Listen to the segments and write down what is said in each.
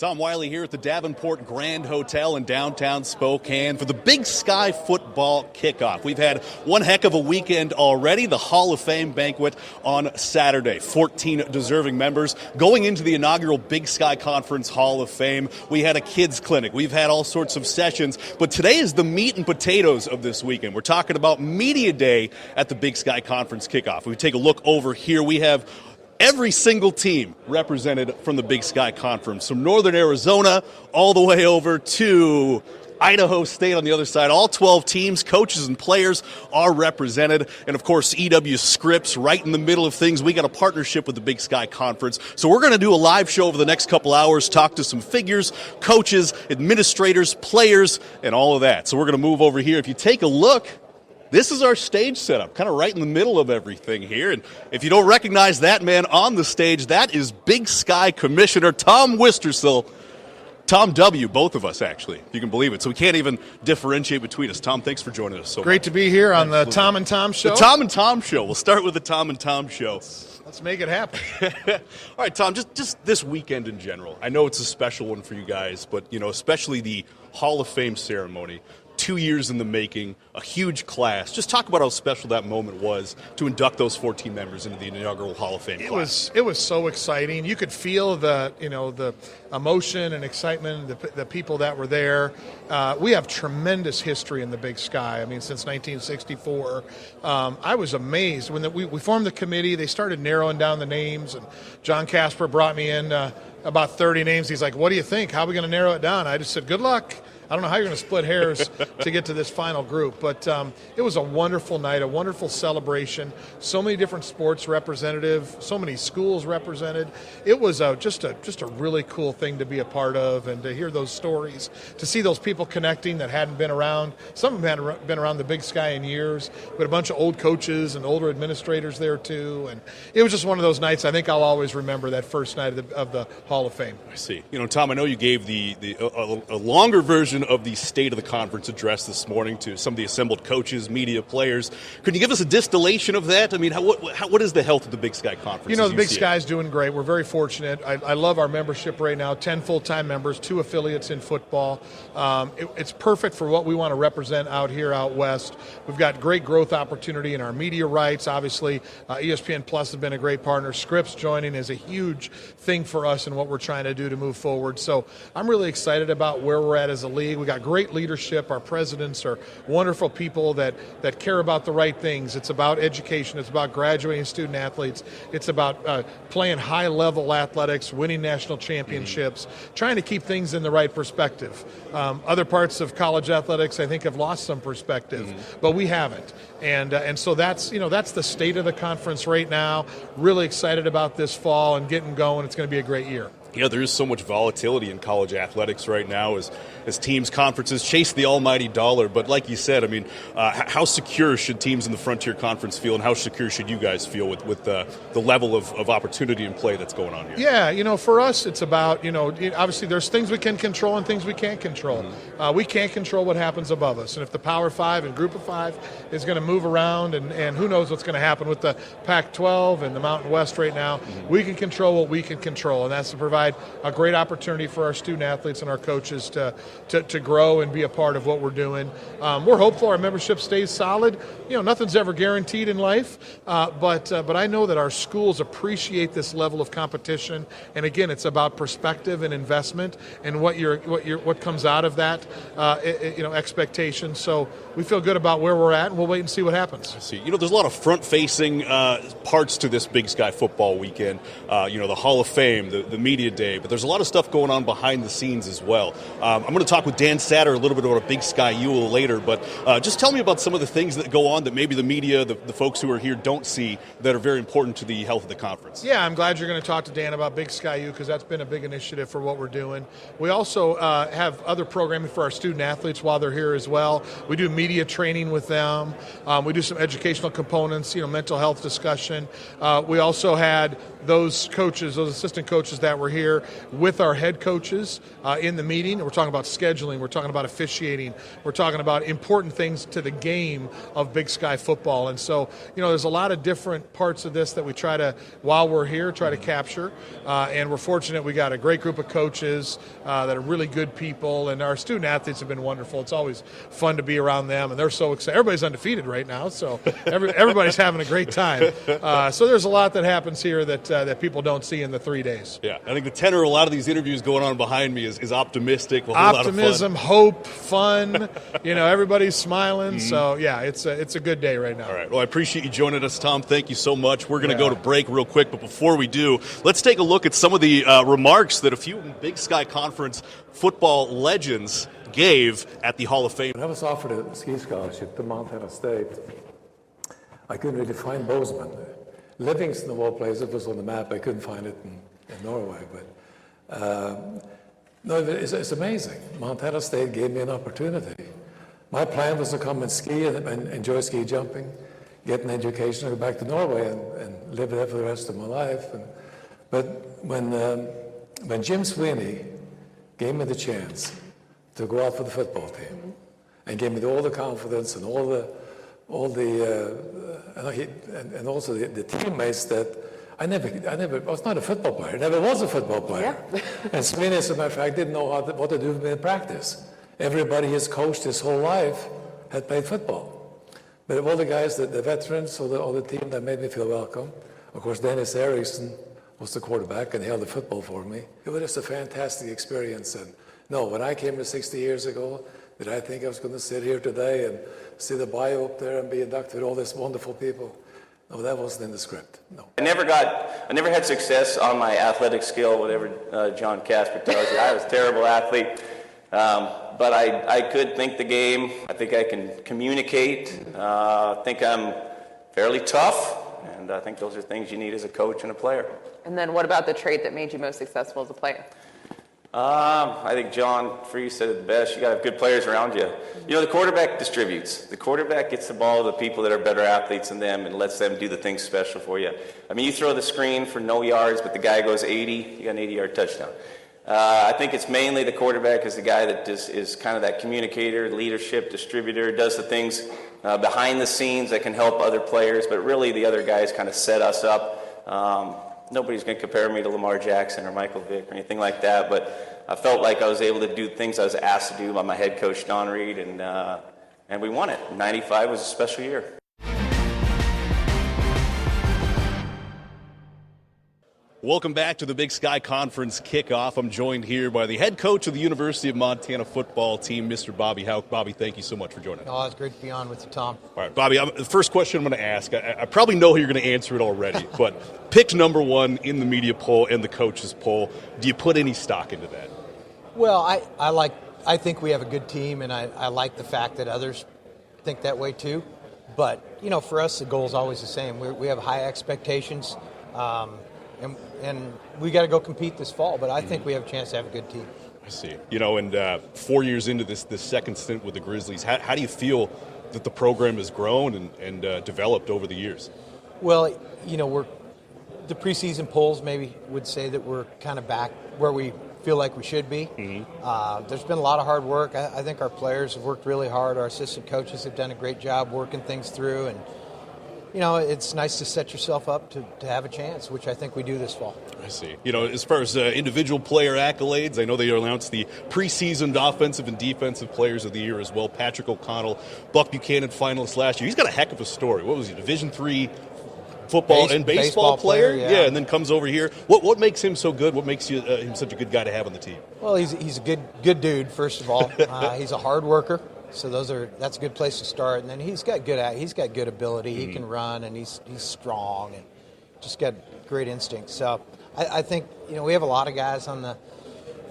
Tom Wiley here at the Davenport Grand Hotel in downtown Spokane for the Big Sky Football Kickoff. We've had one heck of a weekend already, the Hall of Fame banquet on Saturday. 14 deserving members going into the inaugural Big Sky Conference Hall of Fame. We had a kids clinic. We've had all sorts of sessions, but today is the meat and potatoes of this weekend. We're talking about Media Day at the Big Sky Conference Kickoff. We take a look over here. We have every single team represented from the Big Sky Conference, from northern Arizona all the way over to Idaho State on the other side. All 12 teams, coaches and players are represented. And, of course, EW Scripps right in the middle of things. We got a partnership with the Big Sky Conference. So we're going to do a live show over the next couple hours, talk to some figures, coaches, administrators, players, and all of that. So we're going to move over here. If you take a look, this is our stage setup, kind of right in the middle of everything here. And if you don't recognize that man on the stage, that is Big Sky Commissioner Tom Wistersill. Tom W., both of us, actually, if you can believe it. So we can't even differentiate between us. Tom, thanks for joining us so Great much. to be here on the Tom and Tom Show. The Tom and Tom Show. We'll start with the Tom and Tom Show. Let's make it happen. All right, Tom, just this weekend in general. I know it's a special one for you guys, but, especially the Hall of Fame ceremony. 2 years in the making, a huge class. Just talk about how special that moment was to induct those 14 members into the inaugural Hall of Fame class. It was so exciting. You could feel the emotion and excitement, the people that were there. We have tremendous history in the Big Sky. I mean, since 1964. I was amazed when we formed the committee. They started narrowing down the names, and John Casper brought me in about 30 names. He's like, "What do you think? How are we going to narrow it down?" I just said, "Good luck. I don't know how you're going to split hairs to get to this final group." But it was a wonderful night, a wonderful celebration. So many different sports representative, so many schools represented. It was just a really cool thing to be a part of, and to hear those stories, to see those people connecting that hadn't been around. Some of them hadn't been around the Big Sky in years. We had a bunch of old coaches and older administrators there too, and it was just one of those nights. I think I'll always remember that first night of the Hall of Fame. I see. Tom, I know you gave a longer version of the State of the Conference address this morning to some of the assembled coaches, media, players. Could you give us a distillation of that? I mean, what is the health of the Big Sky Conference? The Big Sky is doing great. We're very fortunate. I love our membership right now. 10 full-time members, 2 affiliates in football. It's perfect for what we want to represent out here out west. We've got great growth opportunity in our media rights. Obviously, ESPN Plus has been a great partner. Scripps joining is a huge thing for us and what we're trying to do to move forward. So I'm really excited about where we're at as a league. We got great leadership. Our presidents are wonderful people that care about the right things. It's about education. It's about graduating student athletes. It's about playing high-level athletics, winning national championships, trying to keep things in the right perspective. Other parts of college athletics, I think, have lost some perspective, but we haven't. And so that's the state of the conference right now. Really excited about this fall and getting going. It's going to be a great year. There is so much volatility in college athletics right now as teams, conferences chase the almighty dollar. But like you said, I mean, how secure should teams in the Frontier Conference feel, and how secure should you guys feel with the level of opportunity and play that's going on here? Yeah, for us, it's about, obviously there's things we can control and things we can't control. We can't control what happens above us. And if the Power 5 and Group of 5 is going to move around, and who knows what's going to happen with the Pac-12 and the Mountain West right now, we can control what we can control, and that's to provide a great opportunity for our student athletes and our coaches to grow and be a part of what we're doing. We're hopeful our membership stays solid. Nothing's ever guaranteed in life, but I know that our schools appreciate this level of competition. And again, it's about perspective and investment and what comes out of that, expectation. So we feel good about where we're at, and we'll wait and see what happens. I see. There's a lot of front-facing parts to this Big Sky football weekend. The Hall of Fame, the media day, but there's a lot of stuff going on behind the scenes as well. I'm going to talk with Dan Satter a little bit about a Big Sky U later, but just tell me about some of the things that go on that maybe the media, the folks who are here don't see, that are very important to the health of the conference. Yeah, I'm glad you're going to talk to Dan about Big Sky U, because that's been a big initiative for what we're doing. We also have other programming for our student athletes while they're here as well. We do media training with them. We do some educational components, mental health discussion. We also had those assistant coaches that were here here with our head coaches in the meeting. We're talking about scheduling. We're talking about officiating. We're talking about important things to the game of Big Sky football. And so, there's a lot of different parts of this that we try to, while we're here, try to capture. And we're fortunate we got a great group of coaches that are really good people, and our student athletes have been wonderful. It's always fun to be around them, and they're so excited. Everybody's undefeated right now, so everybody's having a great time. So there's a lot that happens here that people don't see in the 3 days. Yeah, I think the tenor of a lot of these interviews going on behind me is optimistic. Optimism, hope, fun. Everybody's smiling. So yeah, it's a good day right now. All right. Well, I appreciate you joining us, Tom. Thank you so much. We're going to go to break real quick, but before we do, let's take a look at some of the remarks that a few Big Sky Conference football legends gave at the Hall of Fame. When I was offered a ski scholarship to Montana State, I couldn't really find Bozeman. Livingston, of all places, was on the map. I couldn't find it in Norway. But no, it's amazing. Montana State gave me an opportunity. My plan was to come and ski and enjoy ski jumping, get an education, and go back to Norway and live there for the rest of my life. But when Jim Sweeney gave me the chance to go out for the football team and gave me all the confidence and and also the teammates that I was not a football player. I never was a football player. Yeah. And Sweeney, as a matter of fact, didn't know what to do with me in practice. Everybody he's coached his whole life had played football. But of all the guys, the veterans, all the team that made me feel welcome, of course, Dennis Erickson was the quarterback and held the football for me. It was just a fantastic experience. And no, when I came here 60 years ago, did I think I was going to sit here today and see the bio up there and be inducted with all these wonderful people? No, that wasn't in the script. No. I never had success on my athletic skill, whatever John Casper tells you. I was a terrible athlete, but I could think the game. I think I can communicate. I think I'm fairly tough, and I think those are things you need as a coach and a player. And then what about the trait that made you most successful as a player? I think John Free said it best. You got to have good players around you. The quarterback distributes. The quarterback gets the ball to the people that are better athletes than them and lets them do the things special for you. I mean, you throw the screen for no yards, but the guy goes 80, you got an 80-yard touchdown. I think it's mainly the quarterback is the guy that is kind of that communicator, leadership, distributor, does the things behind the scenes that can help other players, but really the other guys kind of set us up. Nobody's going to compare me to Lamar Jackson or Michael Vick or anything like that, but I felt like I was able to do things I was asked to do by my head coach, Don Reed, and we won it. 95 was a special year. Welcome back to the Big Sky Conference Kickoff. I'm joined here by the head coach of the University of Montana football team, Mr. Bobby Houck. Bobby, thank you so much for joining us. Oh, it's great to be on with you, Tom. All right, Bobby, the first question I'm going to ask, I probably know you're going to answer it already, but picked number one in the media poll and the coaches poll. Do you put any stock into that? Well, I think we have a good team, and I like the fact that others think that way too. But, for us, the goal is always the same. We have high expectations. And we got to go compete this fall, but I think we have a chance to have a good team. I see. And 4 years into this second stint with the Grizzlies, how do you feel that the program has grown and developed over the years? Well, the preseason polls maybe would say that we're kind of back where we feel like we should be. Mm-hmm. There's been a lot of hard work. I think our players have worked really hard. Our assistant coaches have done a great job working things through, and it's nice to set yourself up to have a chance, which I think we do this fall. I see. As far as individual player accolades, I know they announced the preseasoned offensive and defensive players of the year as well. Patrick O'Connell, Buck Buchanan finalist last year. He's got a heck of a story. What was he, Division III football and baseball player? Yeah, and then comes over here. What makes him so good? What makes him such a good guy to have on the team? Well, he's a good dude, first of all. He's a hard worker. So that's a good place to start. And then he's got good ability. He can run, and he's strong, and just got great instincts. So I think we have a lot of guys on the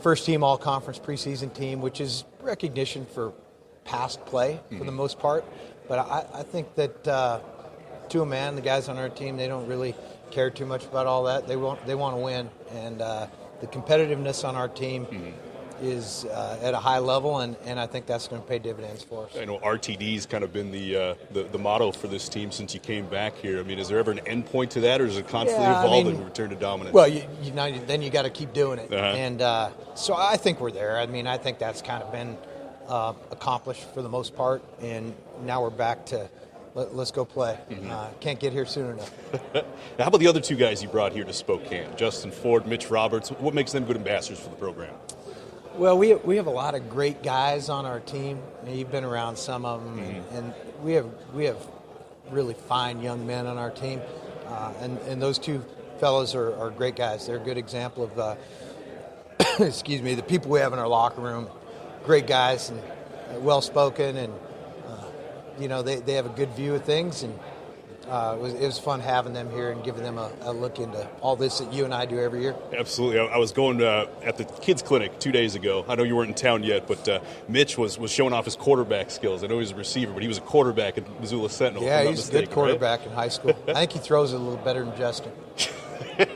first team all-conference preseason team, which is recognition for past play for the most part. But I think that to a man, the guys on our team, they don't really care too much about all that. They want to win, and the competitiveness on our team is at a high level, and I think that's going to pay dividends for us. I know RTD's kind of been the motto for this team since you came back here. I mean, is there ever an end point to that, or is it constantly evolving to return to dominance? Well, then you got to keep doing it, Uh-huh. and so I think we're there. I mean, I think that's kind of been accomplished for the most part, and now we're back to let's go play. Can't get here soon enough. Now, how about the other two guys you brought here to Spokane? Justin Ford, Mitch Roberts. What makes them good ambassadors for the program? Well, we have a lot of great guys on our team. You've been around some of them, and we have really fine young men on our team, and those two fellows are great guys. They're a good example of excuse me, the people we have in our locker room. Great guys and well spoken, and they have a good view of things, and it was fun having them here and giving them a look into all this that you and I do every year. Absolutely. I was going at the kids clinic 2 days ago. I know you weren't in town yet, but Mitch was showing off his quarterback skills. I know he's a receiver, but he was a quarterback at Missoula Sentinel. Yeah, he's a good quarterback in high school. I think he throws it a little better than Justin.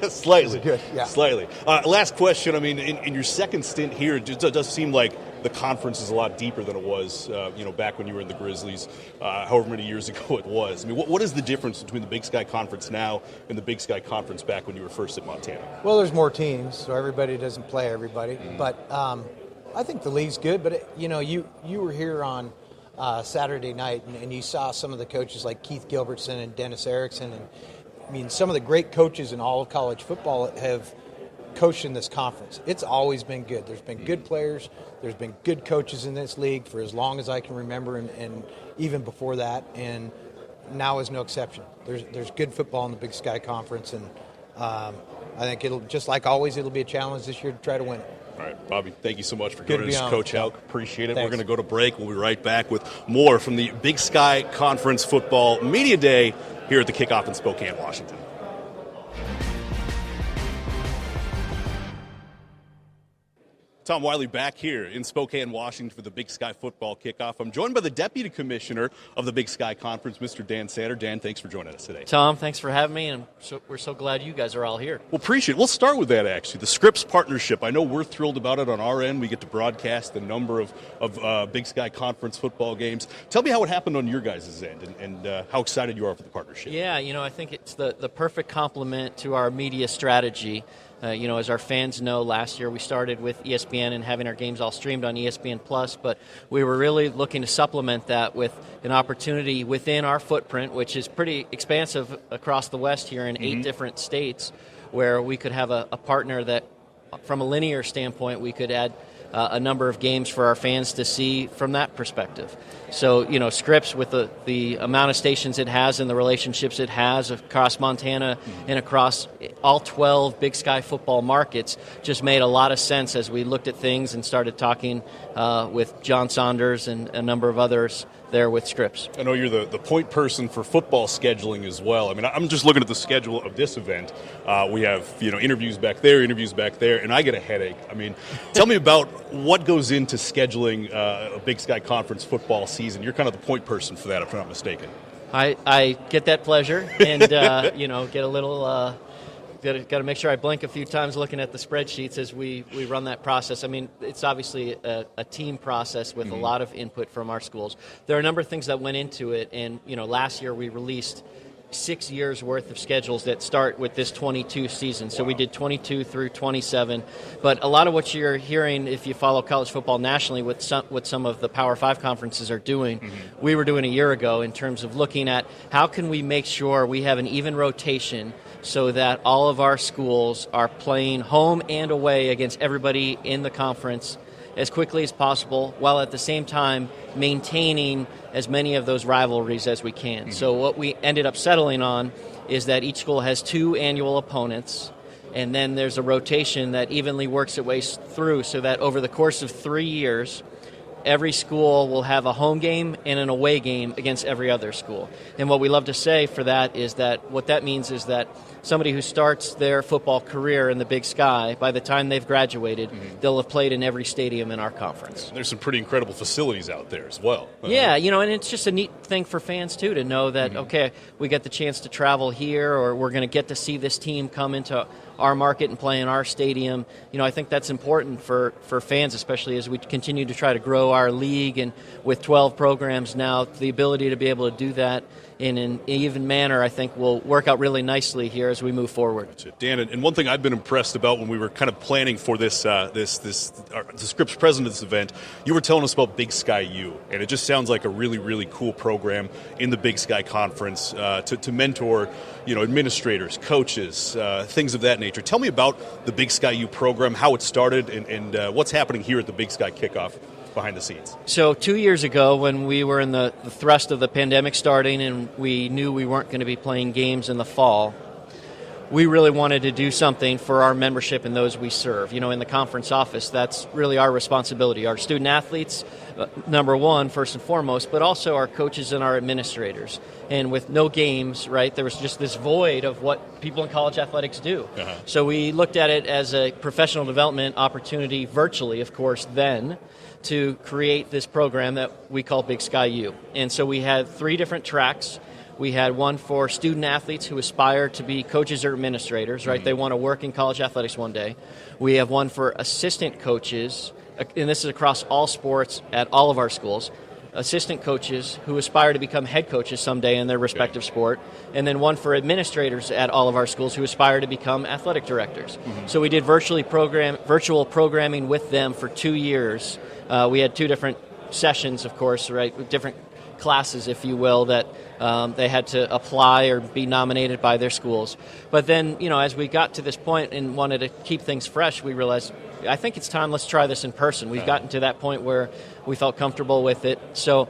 Slightly. Good, yeah. Slightly. Last question. I mean, in your second stint here, it does seem like the conference is a lot deeper than it was, back when you were in the Grizzlies, however many years ago it was. I mean, what is the difference between the Big Sky Conference now and the Big Sky Conference back when you were first at Montana? Well, there's more teams, so everybody doesn't play everybody. But I think the league's good. But you were here on Saturday night, and you saw some of the coaches like Keith Gilbertson and Dennis Erickson, and I mean, some of the great coaches in all of college football have coached in this conference. It's always been good. There's been good players. There's been good coaches in this league for as long as I can remember, and even before that. And now is no exception. There's good football in the Big Sky Conference, and I think it'll, just like always, it'll be a challenge this year to try to win it. All right, Bobby, thank you so much for Good joining to us, be on. Coach Hauk. Appreciate it. Thanks. We're going to go to break. We'll be right back with more from the Big Sky Conference Football Media Day here at the Kickoff in Spokane, Washington. Tom Wiley back here in Spokane, Washington for the Big Sky Football Kickoff. I'm joined by the Deputy Commissioner of the Big Sky Conference, Mr. Dan Sander. Dan, thanks for joining us today. Tom, thanks for having me, and we're so glad you guys are all here. Well, appreciate it. We'll start with that, actually. The Scripps partnership. I know we're thrilled about it on our end. We get to broadcast the number of Big Sky Conference football games. Tell me how it happened on your guys' end and how excited you are for the partnership. Yeah, I think it's the perfect complement to our media strategy. As our fans know, last year we started with ESPN and having our games all streamed on ESPN+, but we were really looking to supplement that with an opportunity within our footprint, which is pretty expansive across the West here in 8 different states, where we could have a partner that, from a linear standpoint, we could add a number of games for our fans to see from that perspective. So, Scripps, with the amount of stations it has and the relationships it has across Montana and across all 12 Big Sky football markets, just made a lot of sense as we looked at things and started talking with John Saunders and a number of others there with Scripps. I know you're the point person for football scheduling as well. I mean, I'm just looking at the schedule of this event. We have, interviews back there, and I get a headache. I mean, tell me about what goes into scheduling a Big Sky Conference football season. You're kind of the point person for that, if I'm not mistaken. I get that pleasure, and get a little. Got to make sure I blink a few times looking at the spreadsheets as we run that process. I mean, it's obviously a team process with a lot of input from our schools. There are a number of things that went into it, and last year we released 6 years worth of schedules that start with this 22 season. So we did 22 through 27. But a lot of what you're hearing, if you follow college football nationally, what some of the Power 5 conferences are doing, we were doing a year ago in terms of looking at how can we make sure we have an even rotation so that all of our schools are playing home and away against everybody in the conference as quickly as possible, while at the same time maintaining as many of those rivalries as we can. So what we ended up settling on is that each school has 2 annual opponents, and then there's a rotation that evenly works its way through, so that over the course of 3 years, every school will have a home game and an away game against every other school. And what we love to say for that is that what that means is that somebody who starts their football career in the Big Sky, by the time they've graduated, they'll have played in every stadium in our conference. There's some pretty incredible facilities out there as well. Yeah, and it's just a neat thing for fans, too, to know that, okay, we get the chance to travel here, or we're going to get to see this team come into our market and play in our stadium. I think that's important for fans, especially as we continue to try to grow our league, and with 12 programs now, the ability to be able to do that in an even manner, I think, will work out really nicely here as we move forward. Dan, and one thing I've been impressed about when we were kind of planning for the Scripps President's event, you were telling us about Big Sky U, and it just sounds like a really, really cool program in the Big Sky Conference to mentor, administrators, coaches, things of that nature. Tell me about the Big Sky U program, how it started, and what's happening here at the Big Sky Kickoff behind the scenes. So 2 years ago, when we were in the thrust of the pandemic starting and we knew we weren't going to be playing games in the fall, we really wanted to do something for our membership and those we serve. In the conference office, that's really our responsibility. Our student athletes, number one, first and foremost, but also our coaches and our administrators. And with no games, right, there was just this void of what people in college athletics do. So we looked at it as a professional development opportunity virtually, of course, then, to create this program that we call Big Sky U. And so we had 3 different tracks. We had one for student athletes who aspire to be coaches or administrators, right? They want to work in college athletics one day. We have one for assistant coaches, and this is across all sports at all of our schools, assistant coaches who aspire to become head coaches someday in their respective sport, and then one for administrators at all of our schools who aspire to become athletic directors. So we did virtual programming with them for 2 years. We had 2 different sessions, of course, right, with different classes, if you will, that they had to apply or be nominated by their schools. But then, as we got to this point and wanted to keep things fresh, we realized, I think it's time, let's try this in person. We've gotten to that point where we felt comfortable with it. So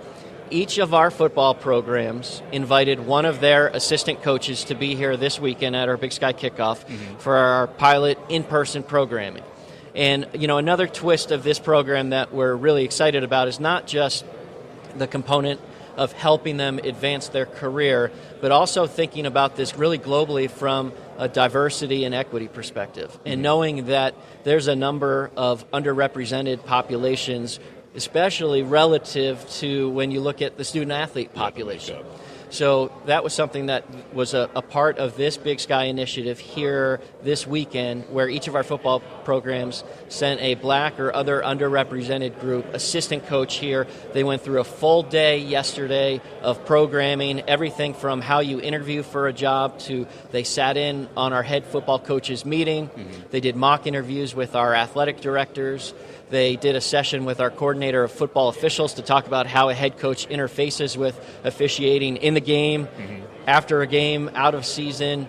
each of our football programs invited one of their assistant coaches to be here this weekend at our Big Sky Kickoff for our pilot in-person programming. And, another twist of this program that we're really excited about is not just the component of helping them advance their career, but also thinking about this really globally from a diversity and equity perspective, and knowing that there's a number of underrepresented populations, especially relative to when you look at the student-athlete population. So that was something that was a part of this Big Sky initiative here this weekend, where each of our football programs sent a black or other underrepresented group assistant coach here. They went through a full day yesterday of programming, everything from how you interview for a job to they sat in on our head football coaches meeting. They did mock interviews with our athletic directors. They did a session with our coordinator of football officials to talk about how a head coach interfaces with officiating in the game, after a game, out of season.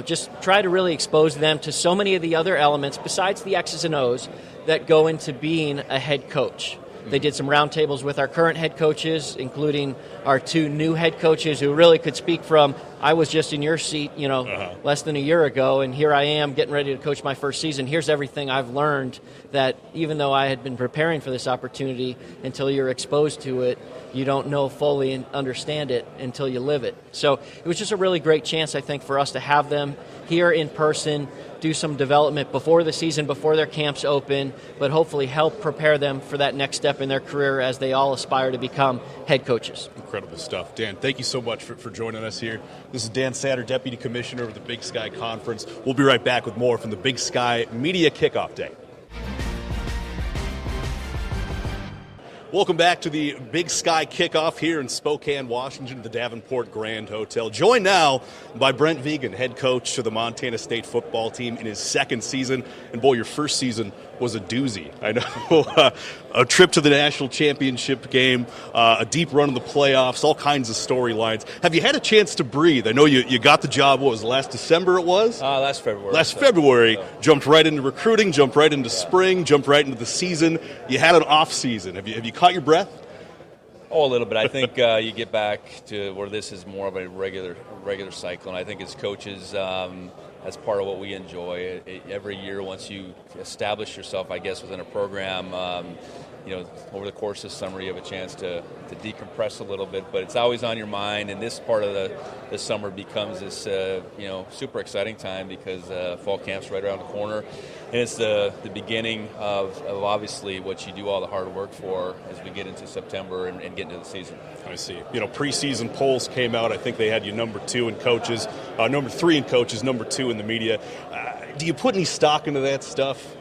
Just try to really expose them to so many of the other elements besides the X's and O's that go into being a head coach. They did some roundtables with our current head coaches, including our 2 new head coaches who really could speak from, I was just in your seat, less than a year ago, and here I am getting ready to coach my first season. Here's everything I've learned that even though I had been preparing for this opportunity, until you're exposed to it, you don't know fully and understand it until you live it. So it was just a really great chance, I think, for us to have them here in person, do some development before the season, before their camps open, but hopefully help prepare them for that next step in their career as they all aspire to become head coaches. Incredible stuff. Dan, thank you so much for joining us here. This is Dan Satter, Deputy Commissioner of the Big Sky Conference. We'll be right back with more from the Big Sky Media Kickoff Day. Welcome back to the Big Sky Kickoff here in Spokane, Washington, at the Davenport Grand Hotel. Joined now by Brent Vegan, head coach of the Montana State football team in his 2nd season. And boy, your first season was a doozy. I know a trip to the national championship game, a deep run in the playoffs, all kinds of storylines. Have you had a chance to breathe? I know you got the job, what was it, last December it was? Last February. February. Jumped right into recruiting, jumped right into spring, jumped right into the season. You had an off season. Have you caught your breath? Oh, a little bit. I think you get back to where this is more of a regular cycle, and I think as coaches, that's part of what we enjoy. Every year, once you establish yourself, I guess, within a program, over the course of summer, you have a chance to decompress a little bit, but it's always on your mind. And this part of the summer becomes this, super exciting time because fall camp's right around the corner, and it's the beginning of obviously what you do all the hard work for as we get into September and get into the season. I see. Preseason polls came out. I think they had you number 2 in coaches, number 3 in coaches, number 2 in the media. Do you put any stock into that stuff?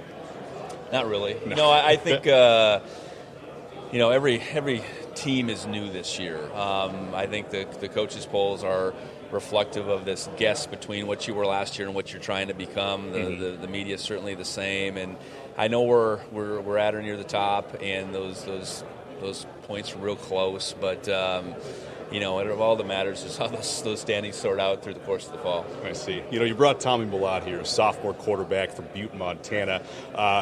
Not really. No, I think every team is new this year. I think the coaches' polls are reflective of this guess between what you were last year and what you're trying to become. The media is certainly the same, and I know we're at or near the top, and those points are real close, but. All that matters is how those standings sort out through the course of the fall. I see. You brought Tommy Millott here, a sophomore quarterback from Butte, Montana.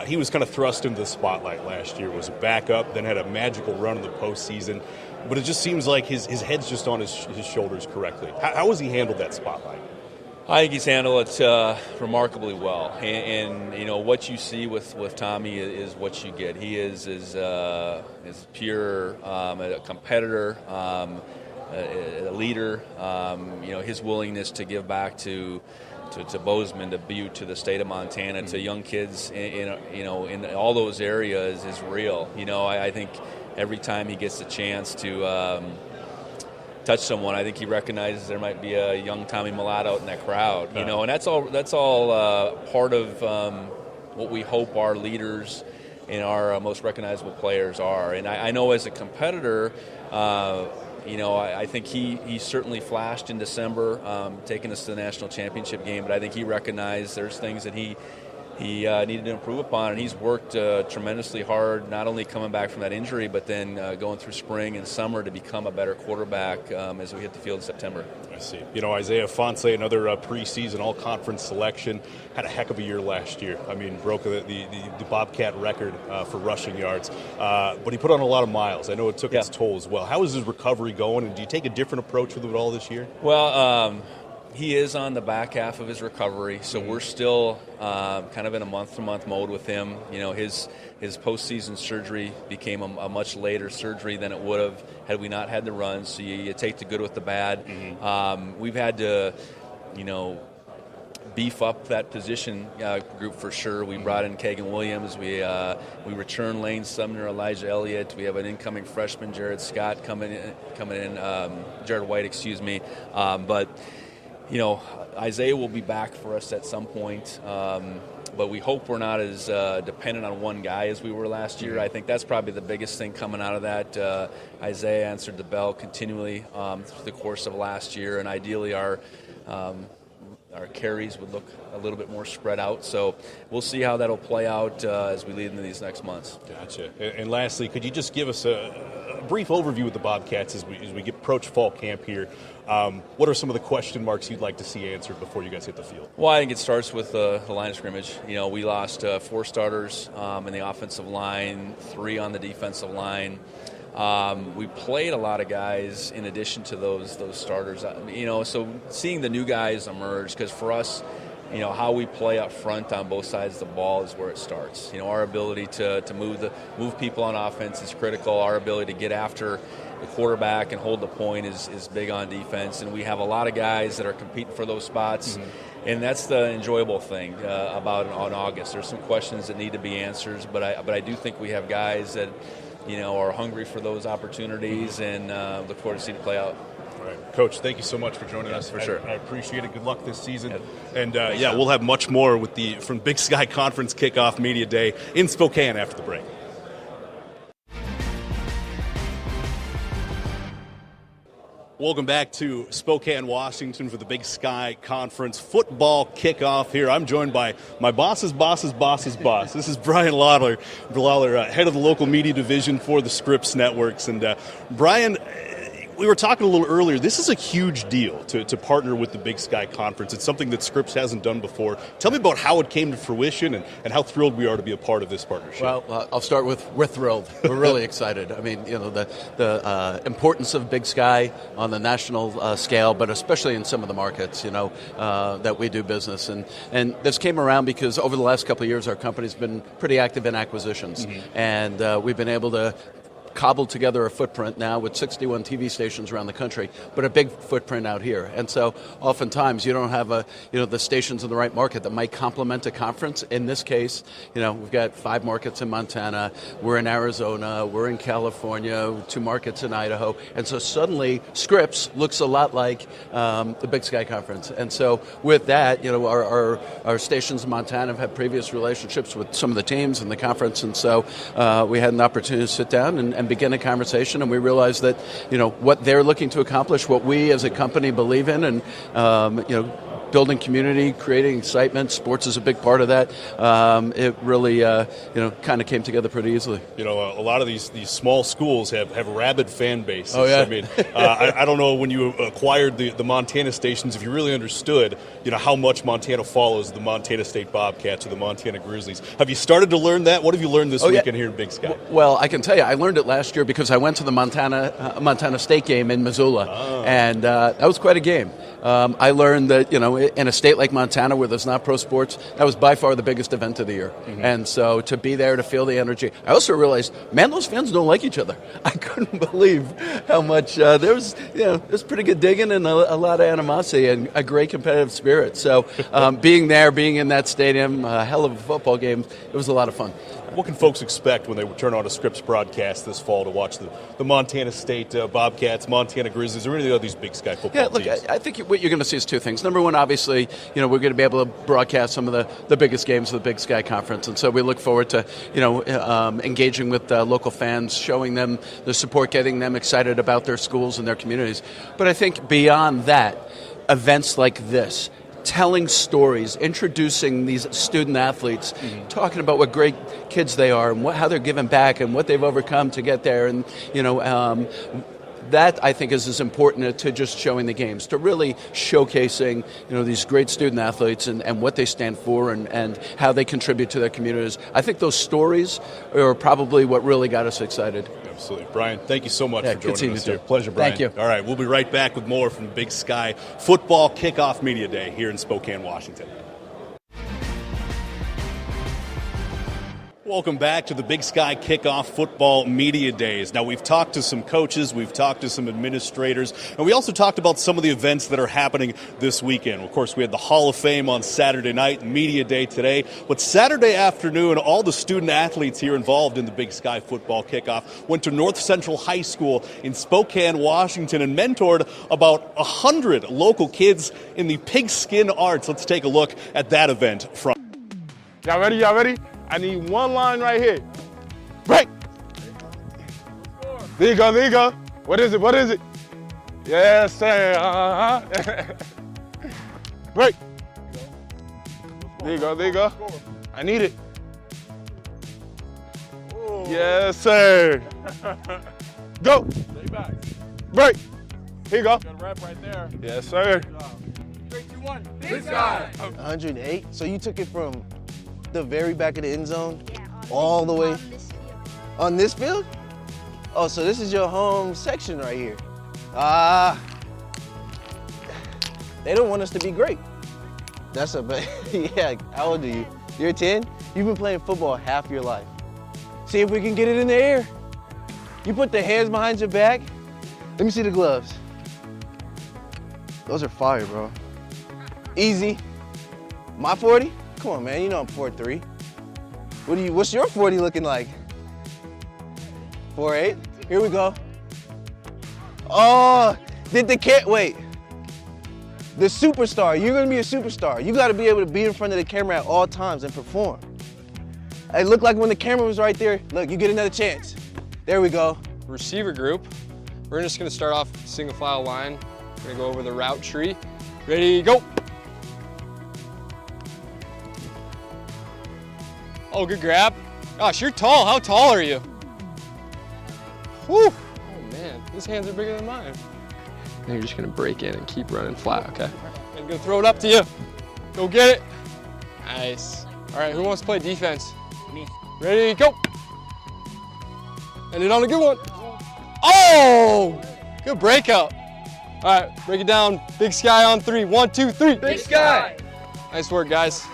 He was kind of thrust into the spotlight last year, was a backup, then had a magical run in the postseason. But it just seems like his head's just on his shoulders correctly. How has he handled that spotlight? I think he's handled it remarkably well, and what you see with Tommy is what you get. He is pure a competitor. A leader, his willingness to give back to Bozeman, to Butte, to the state of Montana, to young kids in all those areas is real. I think every time he gets a chance to touch someone, I think he recognizes there might be a young Tommy Millott out in that crowd. And that's all part of what we hope our leaders and our most recognizable players are. And I know as a competitor. I think he certainly flashed in December, taking us to the national championship game. But I think he recognized there's things that he needed to improve upon, and he's worked tremendously hard, not only coming back from that injury, but then going through spring and summer to become a better quarterback as we hit the field in September. I see. Isaiah Fonse, another preseason all-conference selection, had a heck of a year last year. I mean, broke the Bobcat record for rushing yards, but he put on a lot of miles. I know it took its toll as well. How is his recovery going, and do you take a different approach with it all this year? Well, he is on the back half of his recovery, so we're still kind of in a month-to-month mode with him. His postseason surgery became a much later surgery than it would have had we not had the run, so you take the good with the bad. We've had to, beef up that position group for sure. We brought in Kagan Williams. We returned Lane Sumner, Elijah Elliott. We have an incoming freshman, Jared Scott, coming in. Jared White, excuse me. But Isaiah will be back for us at some point, but we hope we're not as dependent on one guy as we were last year. I think that's probably the biggest thing coming out of that. Isaiah answered the bell continually through the course of last year, and ideally our carries would look a little bit more spread out. So we'll see how that'll play out as we lead into these next months. Gotcha. And lastly, could you just give us a brief overview of the Bobcats as we approach fall camp here? What are some of the question marks you'd like to see answered before you guys hit the field? Well, I think it starts with the line of scrimmage. We lost 4 starters in the offensive line, 3 on the defensive line. We played a lot of guys in addition to those starters. So seeing the new guys emerge, because for us, how we play up front on both sides of the ball is where it starts. Our ability to move people on offense is critical. Our ability to get after the quarterback and hold the point is big on defense. And we have a lot of guys that are competing for those spots. And that's the enjoyable thing about on August. There's some questions that need to be answered, but I do think we have guys that are hungry for those opportunities and look forward to seeing it play out. All right. Coach, thank you so much for joining us. For sure. I appreciate it. Good luck this season. And we'll have much more from Big Sky Conference Kickoff Media Day in Spokane after the break. Welcome back to Spokane, Washington for the Big Sky Conference football kickoff here. I'm joined by my boss's boss's boss's boss. This is Brian Lawler, head of the local media division for the Scripps Networks. And Brian, We were talking a little earlier. This is a huge deal to partner with the Big Sky Conference. It's something that Scripps hasn't done before. Tell me about how it came to fruition and how thrilled we are to be a part of this partnership. Well, I'll start with we're thrilled. We're really excited. I mean, the importance of Big Sky on the national scale, but especially in some of the markets, that we do business. And this came around because over the last couple of years, our company's been pretty active in acquisitions. Mm-hmm. And we've been able to cobbled together a footprint now with 61 TV stations around the country, but a big footprint out here. And so oftentimes you don't have the stations in the right market that might complement a conference. In this case, we've got 5 markets in Montana, we're in Arizona, we're in California, 2 markets in Idaho. And so suddenly Scripps looks a lot like the Big Sky Conference. And so with that, our stations in Montana have had previous relationships with some of the teams in the conference. And so we had an opportunity to sit down and begin a conversation, and we realized that what they're looking to accomplish, what we as a company believe in, and building community, creating excitement. Sports is a big part of that. It really kind of came together pretty easily. A lot of these small schools have rabid fan bases. Oh, yeah. I mean, I don't know when you acquired the Montana stations if you really understood how much Montana follows the Montana State Bobcats or the Montana Grizzlies. Have you started to learn that? What have you learned this weekend here in Big Sky? Well, I can tell you, I learned it last year because I went to the Montana State game in Missoula, and that was quite a game. I learned that, in a state like Montana where there's not pro sports, that was by far the biggest event of the year. Mm-hmm. And so to be there, to feel the energy. I also realized, man, those fans don't like each other. I couldn't believe how much there's pretty good digging and a lot of animosity and a great competitive spirit. So being there, being in that stadium, a hell of a football game, it was a lot of fun. What can folks expect when they turn on a Scripps broadcast this fall to watch the Montana State Bobcats, Montana Grizzlies, or any of these Big Sky football teams? Yeah, look, I think what you're going to see is 2 things. Number one, obviously, we're going to be able to broadcast some of the biggest games of the Big Sky Conference, and so we look forward to engaging with local fans, showing them the support, getting them excited about their schools and their communities. But I think beyond that, events like this, telling stories, introducing these student athletes, talking about what great kids they are and how they're giving back and what they've overcome to get there. And, that I think is as important to just showing the games, to really showcasing, these great student athletes and what they stand for and how they contribute to their communities. I think those stories are probably what really got us excited. Absolutely. Brian, thank you so much for joining us here. Pleasure, Brian. Thank you. All right, we'll be right back with more from Big Sky Football Kickoff Media Day here in Spokane, Washington. Welcome back to the Big Sky Kickoff Football Media Days. Now, we've talked to some coaches, we've talked to some administrators, and we also talked about some of the events that are happening this weekend. Of course, we had the Hall of Fame on Saturday night, Media Day today, but Saturday afternoon, all the student athletes here involved in the Big Sky Football Kickoff went to North Central High School in Spokane, Washington, and mentored about 100 local kids in the pigskin arts. Let's take a look at that event from. Y'all ready? Y'all ready? I need one line right here. Break. There you go, there you go. What is it, what is it? Yes, sir, Break. There you go, there you go. I need it. Yes, sir. Go. Stay back. Break. Here you go. Good rep right there. Yes, sir. 3, 2, 1. Big Sky. 108. So you took it from the very back of the end zone, all the way on this field? Oh, so this is your home section right here. They don't want us to be great. That's yeah, how old are you? You're 10? You've been playing football half your life. See if we can get it in the air. You put the hands behind your back. Let me see the gloves. Those are fire, bro. Easy. My 40? Come on, man, you know I'm 4'3". What's your 40 looking like? 4'8". Here we go. Oh, wait. The superstar, you're gonna be a superstar. You gotta be able to be in front of the camera at all times and perform. It looked like when the camera was right there, look, you get another chance. There we go. Receiver group. We're just gonna start off single file line. We're gonna go over the route tree. Ready, go. Oh, good grab. Gosh, you're tall. How tall are you? Whew. Oh, man. His hands are bigger than mine. And you're just gonna break in and keep running flat, okay? And go throw it up to you. Go get it. Nice. All right, who wants to play defense? Me. Ready, go. And it on a good one. Oh, good breakout. All right, break it down. Big Sky on 3. 1, 2, 3. Big Sky. Nice work, guys.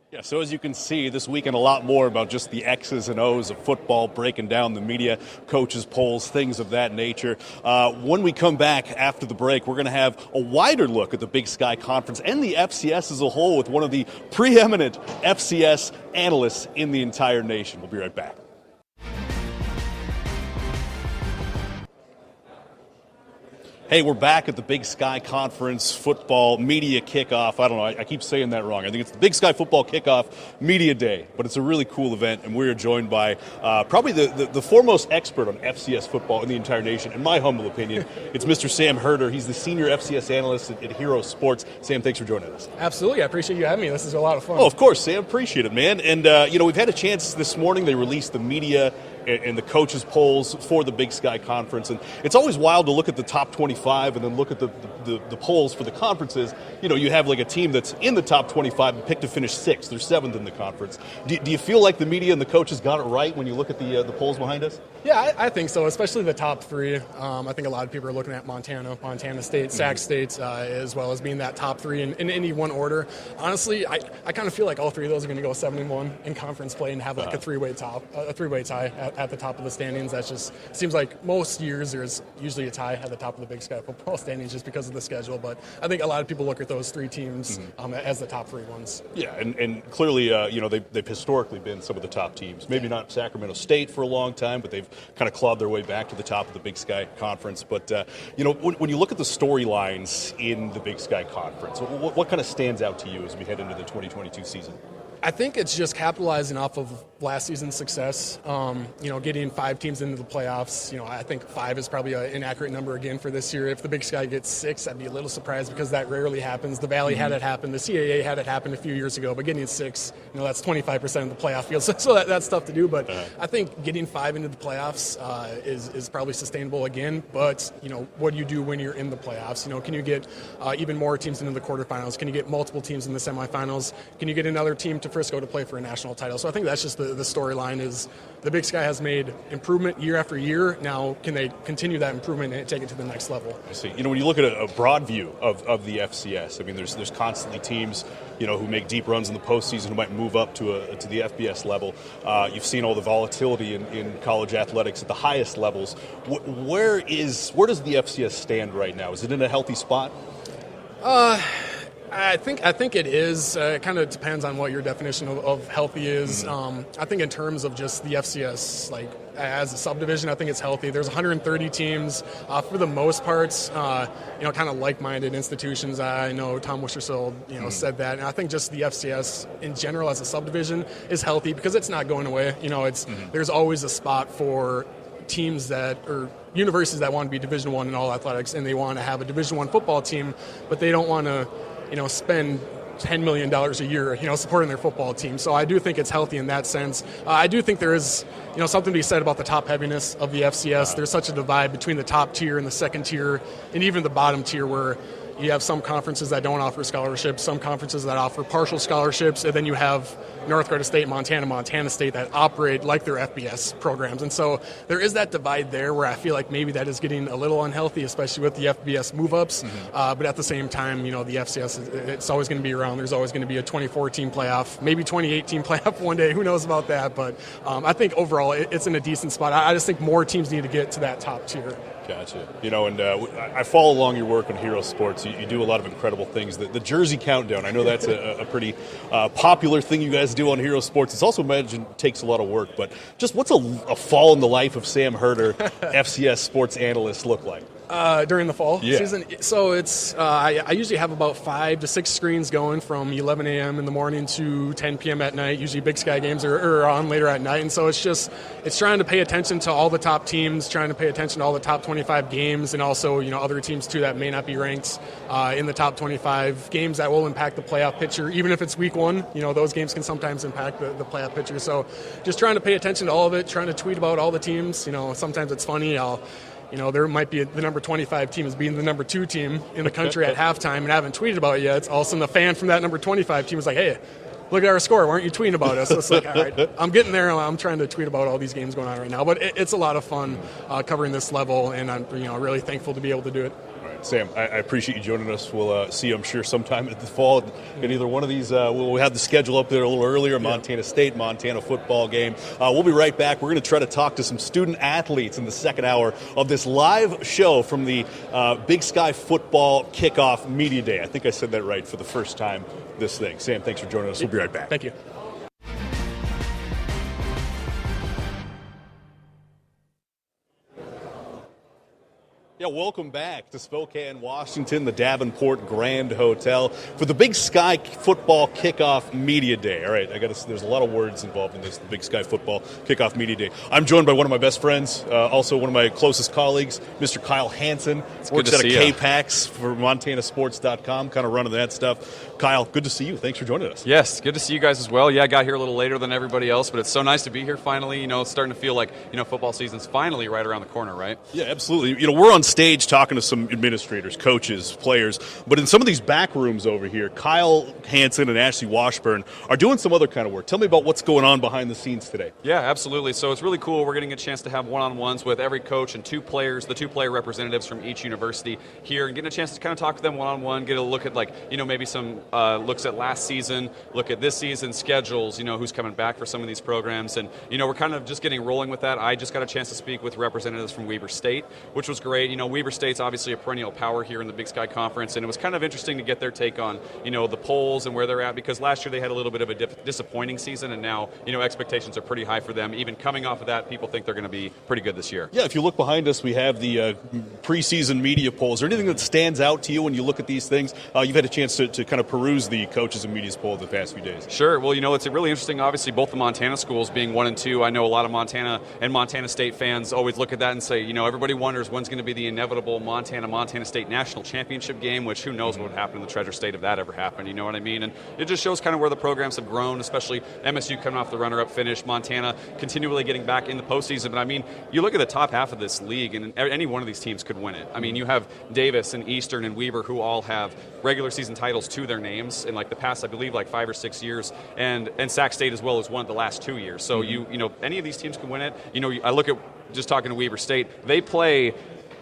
Yeah, so as you can see, this weekend a lot more about just the X's and O's of football, breaking down the media, coaches, polls, things of that nature. When we come back after the break, we're going to have a wider look at the Big Sky Conference and the FCS as a whole with one of the preeminent FCS analysts in the entire nation. We'll be right back. Hey, we're back at the Big Sky Conference Football Media Kickoff. I don't know, I keep saying that wrong. I think it's the Big Sky Football Kickoff Media Day, but it's a really cool event, and we are joined by probably the foremost expert on FCS football in the entire nation, in my humble opinion. It's Mr. Sam Herder. He's the senior FCS analyst at Hero Sports. Sam, thanks for joining us. Absolutely. I appreciate you having me. This is a lot of fun. Oh, of course, Sam. Appreciate it, man. And, we've had a chance this morning. They released the media and the coaches' polls for the Big Sky Conference. And it's always wild to look at the top 25 and then look at the polls for the conferences. You have like a team that's in the top 25 and picked to finish 6th. They're 7th in the conference. Do you feel like the media and the coaches got it right when you look at the polls behind us? Yeah, I think so, especially the top 3. I think a lot of people are looking at Montana State, Sac State, as well as being that top 3 in any one order. Honestly, I kind of feel like all 3 of those are going to go 7-1 in conference play and have like a three-way tie at the top of the standings. That just seems like most years there's usually a tie at the top of the Big Sky football standings just because of the schedule. But I think a lot of people look at those 3 teams as the top 3 ones. Yeah, and clearly, they've historically been some of the top teams. Maybe not Sacramento State for a long time, but they've kind of clawed their way back to the top of the Big Sky Conference. But, when you look at the storylines in the Big Sky Conference, what kind of stands out to you as we head into the 2022 season? I think it's just capitalizing off of last season's success. Getting 5 teams into the playoffs. I think 5 is probably an inaccurate number again for this year. If the Big Sky gets 6, I'd be a little surprised because that rarely happens. The Valley had it happen. The CAA had it happen a few years ago. But getting 6, that's 25% of the playoff field. So that's tough to do. But I think getting 5 into the playoffs is probably sustainable again. But, what do you do when you're in the playoffs? Can you get even more teams into the quarterfinals? Can you get multiple teams in the semifinals? Can you get another team to Frisco to play for a national title? So I think that's just the storyline is the Big Sky has made improvement year after year. Now, can they continue that improvement and take it to the next level? I see. When you look at a broad view of the FCS, I mean, there's constantly teams, who make deep runs in the postseason who might move up to the FBS level. You've seen all the volatility in college athletics at the highest levels. Where does the FCS stand right now? Is it in a healthy spot? I think it is. It kind of depends on what your definition of healthy is. I think in terms of just the FCS, like as a subdivision, I think it's healthy. There's 130 teams for the most part. Kind of like-minded institutions. I know Tom Wischersold, said that, and I think just the FCS in general as a subdivision is healthy because it's not going away. There's always a spot for teams or universities that want to be Division I in all athletics, and they want to have a Division I football team, but they don't want to spend $10 million a year, supporting their football team. So I do think it's healthy in that sense. I do think there is, something to be said about the top heaviness of the FCS. There's such a divide between the top tier and the second tier and even the bottom tier where you have some conferences that don't offer scholarships, some conferences that offer partial scholarships, and then you have North Dakota State, Montana State that operate like their FBS programs. And so there is that divide there where I feel like maybe that is getting a little unhealthy, especially with the FBS move-ups. But at the same time, the FCS, it's always going to be around. There's always going to be a 24-team playoff, maybe 28-team playoff one day. Who knows about that? But I think overall it's in a decent spot. I just think more teams need to get to that top tier. Gotcha. I follow along your work on Hero Sports. You do a lot of incredible things. The Jersey Countdown, I know that's a pretty popular thing you guys do on Hero Sports. It's also imagined takes a lot of work, but just what's a fall in the life of Sam Herder, FCS sports analyst, look like? During the fall Yeah. season. So it's I usually have about 5 to 6 screens going from 11 a.m. in the morning to 10 p.m. at night. Usually Big Sky games are on later at night. And so it's trying to pay attention to all the top teams, trying to pay attention to all the top 25 games, and also, other teams too that may not be ranked in the top 25 games that will impact the playoff picture. Even if it's week 1, those games can sometimes impact the playoff picture. So just trying to pay attention to all of it, trying to tweet about all the teams. Sometimes it's funny. There might be the number 25 team is being the number 2 team in the country at halftime, and I haven't tweeted about it yet. It's all of a sudden a fan from that number 25 team is like, hey, look at our score. Why aren't you tweeting about us? So it's like, all right, I'm getting there. I'm trying to tweet about all these games going on right now. But it's a lot of fun covering this level, and I'm really thankful to be able to do it. Sam, I appreciate you joining us. We'll see you, I'm sure, sometime in the fall in either one of these. We'll have the schedule up there a little earlier, Montana State, Montana football game. We'll be right back. We're going to try to talk to some student athletes in the second hour of this live show from the Big Sky Football Kickoff Media Day. I think I said that right for the first time, this thing. Sam, thanks for joining us. We'll be right back. Thank you. Yeah, welcome back to Spokane, Washington, the Davenport Grand Hotel for the Big Sky Football Kickoff Media Day. All right, there's a lot of words involved in this, the Big Sky Football Kickoff Media Day. I'm joined by one of my best friends, also one of my closest colleagues, Mr. Kyle Hansen. Works out of KPAX for MontanaSports.com, kind of running that stuff. Kyle, good to see you. Thanks for joining us. Yes, good to see you guys as well. Yeah, I got here a little later than everybody else, but it's so nice to be here finally. It's starting to feel like, football season's finally right around the corner, right? Yeah, absolutely. We're on stage talking to some administrators, coaches, players, but in some of these back rooms over here, Kyle Hansen and Ashley Washburn are doing some other kind of work. Tell me about what's going on behind the scenes today. Yeah, absolutely. So it's really cool. We're getting a chance to have one-on-ones with every coach and 2 players, the 2 player representatives from each university here, and getting a chance to kind of talk to them one-on-one, get a look at maybe some looks at last season, look at this season's schedules, who's coming back for some of these programs, and we're kind of just getting rolling with that. I just got a chance to speak with representatives from Weber State, which was great. Weber State's obviously a perennial power here in the Big Sky Conference, and it was kind of interesting to get their take on, the polls and where they're at, because last year they had a little bit of a disappointing season, and now, expectations are pretty high for them. Even coming off of that, people think they're going to be pretty good this year. Yeah, if you look behind us, we have the preseason media polls. Is there anything that stands out to you when you look at these things? You've had a chance to kind of peruse the coaches and media's poll the past few days. Sure. Well, it's really interesting, obviously, both the Montana schools being 1 and 2. I know a lot of Montana and Montana State fans always look at that and say, everybody wonders when's going to be the inevitable Montana State national championship game, which who knows what would happen in the Treasure State if that ever happened, you know what I mean? And it just shows kind of where the programs have grown, especially MSU coming off the runner-up finish, Montana continually getting back in the postseason. But I mean, you look at the top half of this league, and any one of these teams could win it. I mean, you have Davis and Eastern and Weber, who all have regular season titles to their names in the past, I believe, 5 or 6 years, and Sac State as well as one of the last 2 years. So any of these teams can win it. I look at, just talking to Weber State, they play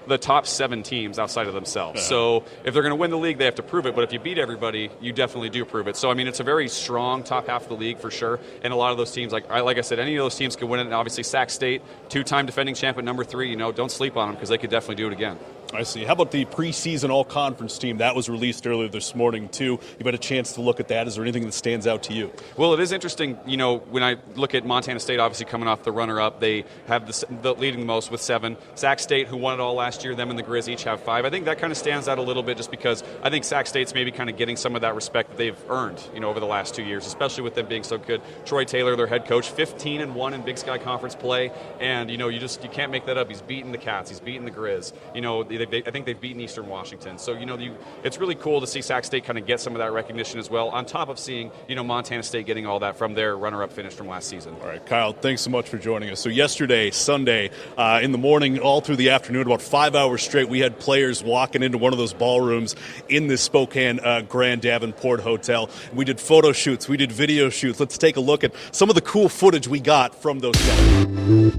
the top 7 teams outside of themselves. So if they're going to win the league, they have to prove it. But if you beat everybody, you definitely do prove it. So, I mean, it's a very strong top half of the league for sure. And a lot of those teams, like I said, any of those teams can win it. And obviously, Sac State, 2-time defending champ at number 3, don't sleep on them because they could definitely do it again. I see. How about the preseason all-conference team? That was released earlier this morning, too. You've had a chance to look at that. Is there anything that stands out to you? Well, it is interesting. When I look at Montana State, obviously coming off the runner-up, they have the leading the most with 7. Sac State, who won it all last year, them and the Grizz each have 5. I think that kind of stands out a little bit just because I think Sac State's maybe kind of getting some of that respect that they've earned, over the last 2 years, especially with them being so good. Troy Taylor, their head coach, 15-1 in Big Sky Conference play, and you can't make that up. He's beaten the Cats, he's beaten the Grizz. I think they've beaten Eastern Washington. So, it's really cool to see Sac State kind of get some of that recognition as well, on top of seeing, Montana State getting all that from their runner-up finish from last season. All right, Kyle, thanks so much for joining us. So yesterday, Sunday, in the morning, all through the afternoon, about 5 hours straight, we had players walking into one of those ballrooms in this Spokane Grand Davenport Hotel. We did photo shoots, we did video shoots. Let's take a look at some of the cool footage we got from those guys.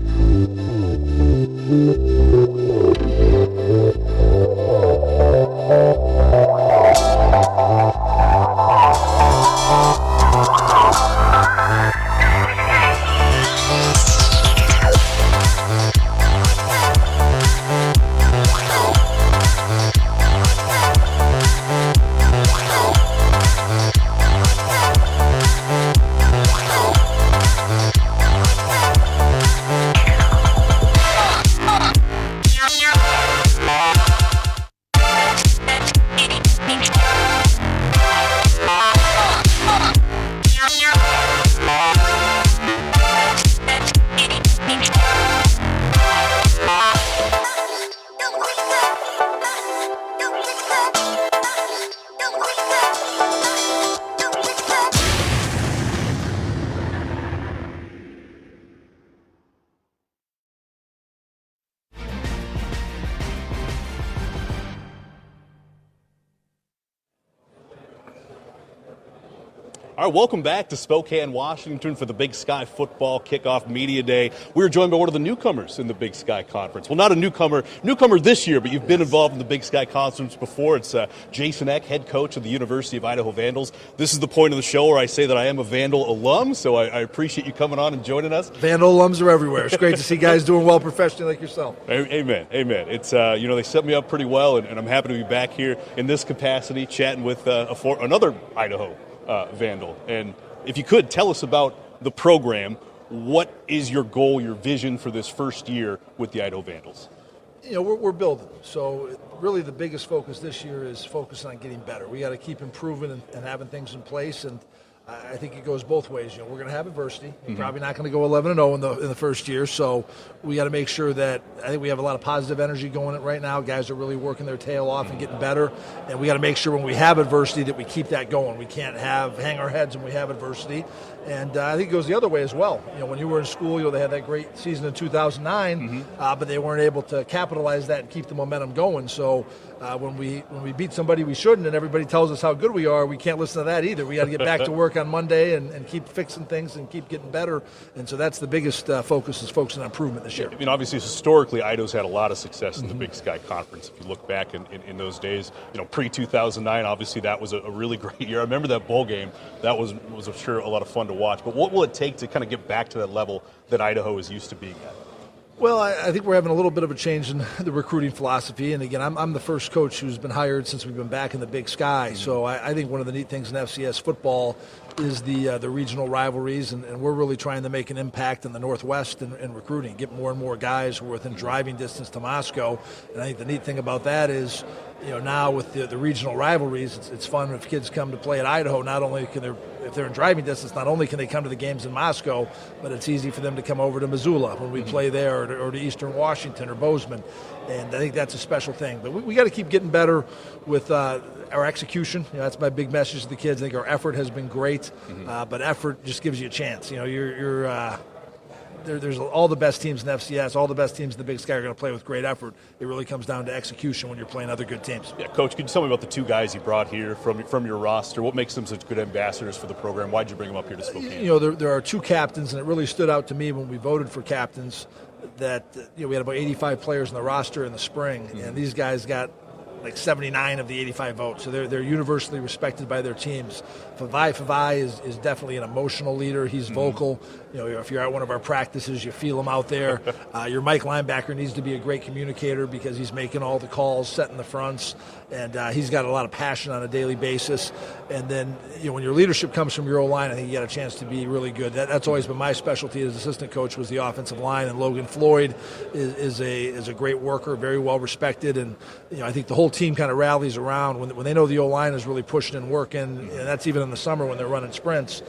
All right, welcome back to Spokane, Washington for the Big Sky Football Kickoff Media Day. We're joined by one of the newcomers in the Big Sky Conference. Well, not a newcomer this year, but you've been involved in the Big Sky Conference before. It's Jason Eck, head coach of the University of Idaho Vandals. This is the point of the show where I say that I am a Vandal alum, so I appreciate you coming on and joining us. Vandal alums are everywhere. It's great to see guys doing well professionally like yourself. Amen. It's they set me up pretty well, and I'm happy to be back here in this capacity, chatting with another Idaho Vandal. And if you could tell us about the program, what is your goal, your vision for this first year with the Idaho Vandals? We're building. So really the biggest focus this year is focusing on getting better. We got to keep improving and having things in place. And I think it goes both ways. We're going to have adversity. We're probably not going to go 11-0 in the first year. So we got to make sure that I think we have a lot of positive energy going right now. Guys are really working their tail off and getting better. And we got to make sure when we have adversity that we keep that going. We can't hang our heads when we have adversity. And I think it goes the other way as well. When you were in school, they had that great season in 2009, but they weren't able to capitalize that and keep the momentum going. So when we beat somebody we shouldn't, and everybody tells us how good we are, we can't listen to that either. We got to get back to work on Monday and keep fixing things and keep getting better. And so that's the biggest focus is focusing on improvement this year. Obviously, historically, Idaho's had a lot of success in the Big Sky Conference. If you look back in those days, pre-2009, obviously that was a really great year. I remember that bowl game. That was I'm sure a lot of fun to watch. But what will it take to kind of get back to that level that Idaho is used to being at? Well, I think we're having a little bit of a change in the recruiting philosophy. And again, I'm the first coach who's been hired since we've been back in the Big Sky. So I think one of the neat things in FCS football is the regional rivalries, and we're really trying to make an impact in the Northwest in recruiting, get more and more guys who are within driving distance to Moscow. And I think the neat thing about that is, now with the regional rivalries, it's fun if kids come to play at Idaho. Not only if they're in driving distance, not only can they come to the games in Moscow, but it's easy for them to come over to Missoula when we play there, or to Eastern Washington or Bozeman. And I think that's a special thing. But we got to keep getting better with our execution. That's my big message to the kids. I think our effort has been great, but effort just gives you a chance. There's all the best teams in FCS, all the best teams in the Big Sky are going to play with great effort. It really comes down to execution when you're playing other good teams. Yeah, Coach, could you tell me about the two guys you brought here from your roster? What makes them such good ambassadors for the program? Why'd you bring them up here to Spokane? There are two captains, and it really stood out to me when we voted for captains that we had about 85 players in the roster in the spring, and these guys got like 79 of the 85 votes. So they're universally respected by their teams. Favai is definitely an emotional leader. He's vocal. If you're at one of our practices, you feel him out there. Your Mike linebacker needs to be a great communicator because he's making all the calls, setting the fronts, and he's got a lot of passion on a daily basis. And then when your leadership comes from your O-line, I think you got a chance to be really good. That's always been my specialty as assistant coach, was the offensive line, and Logan Floyd is a great worker, very well respected, and I think the whole team kind of rallies around when they know the O-line is really pushing and working, and that's even in the summer when they're running sprints.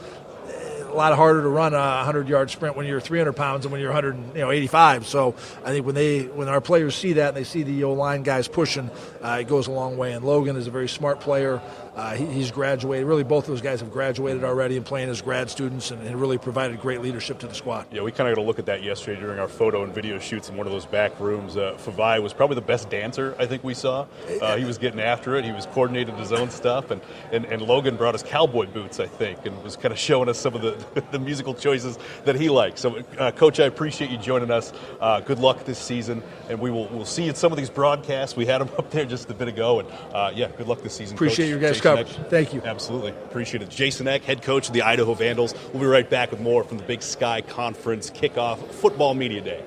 A lot harder to run a 100-yard sprint when you're 300 pounds than when you're 185. So I think when our players see that and they see the O-line guys pushing, it goes a long way. And Logan is a very smart player. He's graduated. Really, both of those guys have graduated already and playing as grad students, and really provided great leadership to the squad. Yeah, we kind of got a look at that yesterday during our photo and video shoots in one of those back rooms. Favai was probably the best dancer I think we saw. He was getting after it. He was coordinating his own stuff, and Logan brought his cowboy boots, I think, and was kind of showing us some of the musical choices that he likes. So, Coach, I appreciate you joining us. Good luck this season, and we'll see you at some of these broadcasts. We had them up there just a bit ago, and good luck this season. Appreciate Coach. your guys' coverage. Thank you. Absolutely. Appreciate it. Jason Eck, head coach of the Idaho Vandals. We'll be right back with more from the Big Sky Conference Kickoff Football Media Day.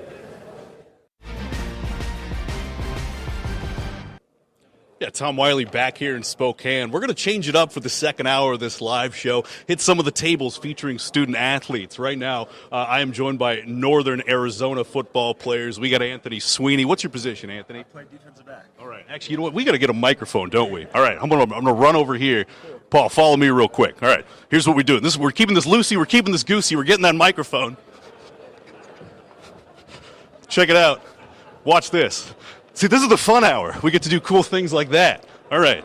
Yeah, Tom Wiley back here in Spokane. We're going to change it up for the second hour of this live show, hit some of the tables featuring student athletes. Right now, I am joined by Northern Arizona football players. We got Anthony Sweeney. What's your position, Anthony? I play defensive back. All right. Actually, you know what? We got to get a microphone, don't we? All right. I'm gonna run over here. Paul, follow me real quick. All right. Here's what we're doing. We're keeping this loosey. We're keeping this goosey. We're getting that microphone. Check it out. Watch this. See, this is the fun hour. We get to do cool things like that. All right.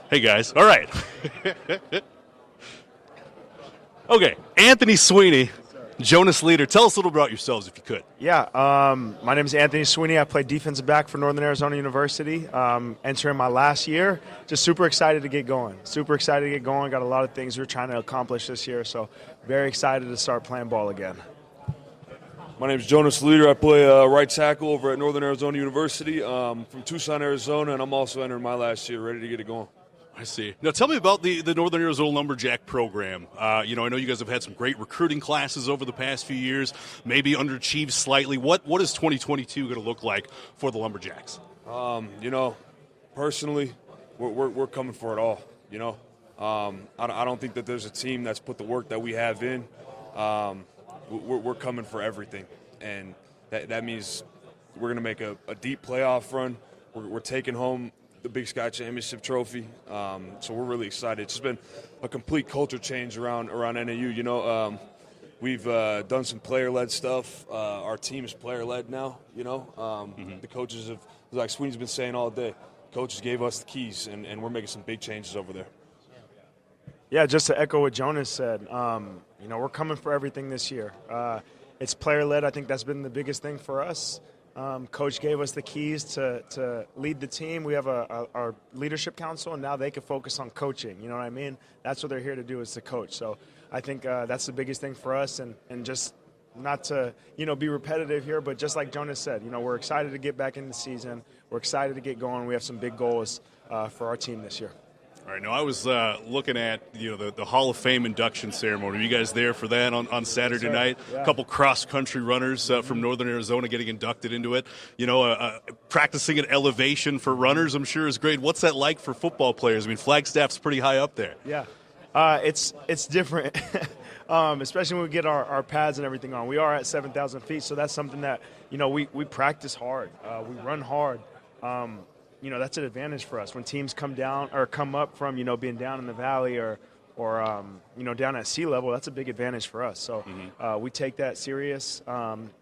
Hey, guys. All right. Okay, Anthony Sweeney, Jonas Leader, tell us a little about yourselves if you could. Yeah, my name is Anthony Sweeney. I play defensive back for Northern Arizona University. Entering my last year. Just super excited to get going. Got a lot of things we're trying to accomplish this year, so very excited to start playing ball again. My name is Jonas Leader. I play right tackle over at Northern Arizona University from Tucson, Arizona, and I'm also entering my last year, ready to get it going. I see. Now, tell me about the Northern Arizona Lumberjack program. I know you guys have had some great recruiting classes over the past few years, maybe underachieved slightly. What is 2022 going to look like for the Lumberjacks? Personally, we're coming for it all, I don't think that there's a team that's put the work that we have in. We're coming for everything, and that means we're going to make a deep playoff run. We're taking home the Big Sky Championship trophy, so we're really excited. It's just been a complete culture change around NAU. We've done some player-led stuff. Our team is player-led now. The coaches have, like Sweeney's been saying all day, coaches gave us the keys, and we're making some big changes over there. Yeah, just to echo what Jonas said, we're coming for everything this year. It's player-led. I think that's been the biggest thing for us. Coach gave us the keys to lead the team. We have our leadership council, and now they can focus on coaching. You know what I mean? That's what they're here to do, is to coach. So I think that's the biggest thing for us, and just not to be repetitive here, but just like Jonas said, we're excited to get back in the season. We're excited to get going. We have some big goals for our team this year. All right, now I was looking at the Hall of Fame induction ceremony. Were you guys there for that on Saturday night? Yeah. A couple cross-country runners from Northern Arizona getting inducted into it. Practicing at elevation for runners, I'm sure, is great. What's that like for football players? I mean, Flagstaff's pretty high up there. Yeah, it's different, especially when we get our pads and everything on. We are at 7,000 feet, so that's something that we practice hard. We run hard. That's an advantage for us when teams come down or come up from being down in the valley or down at sea level. That's a big advantage for us. So we take that serious.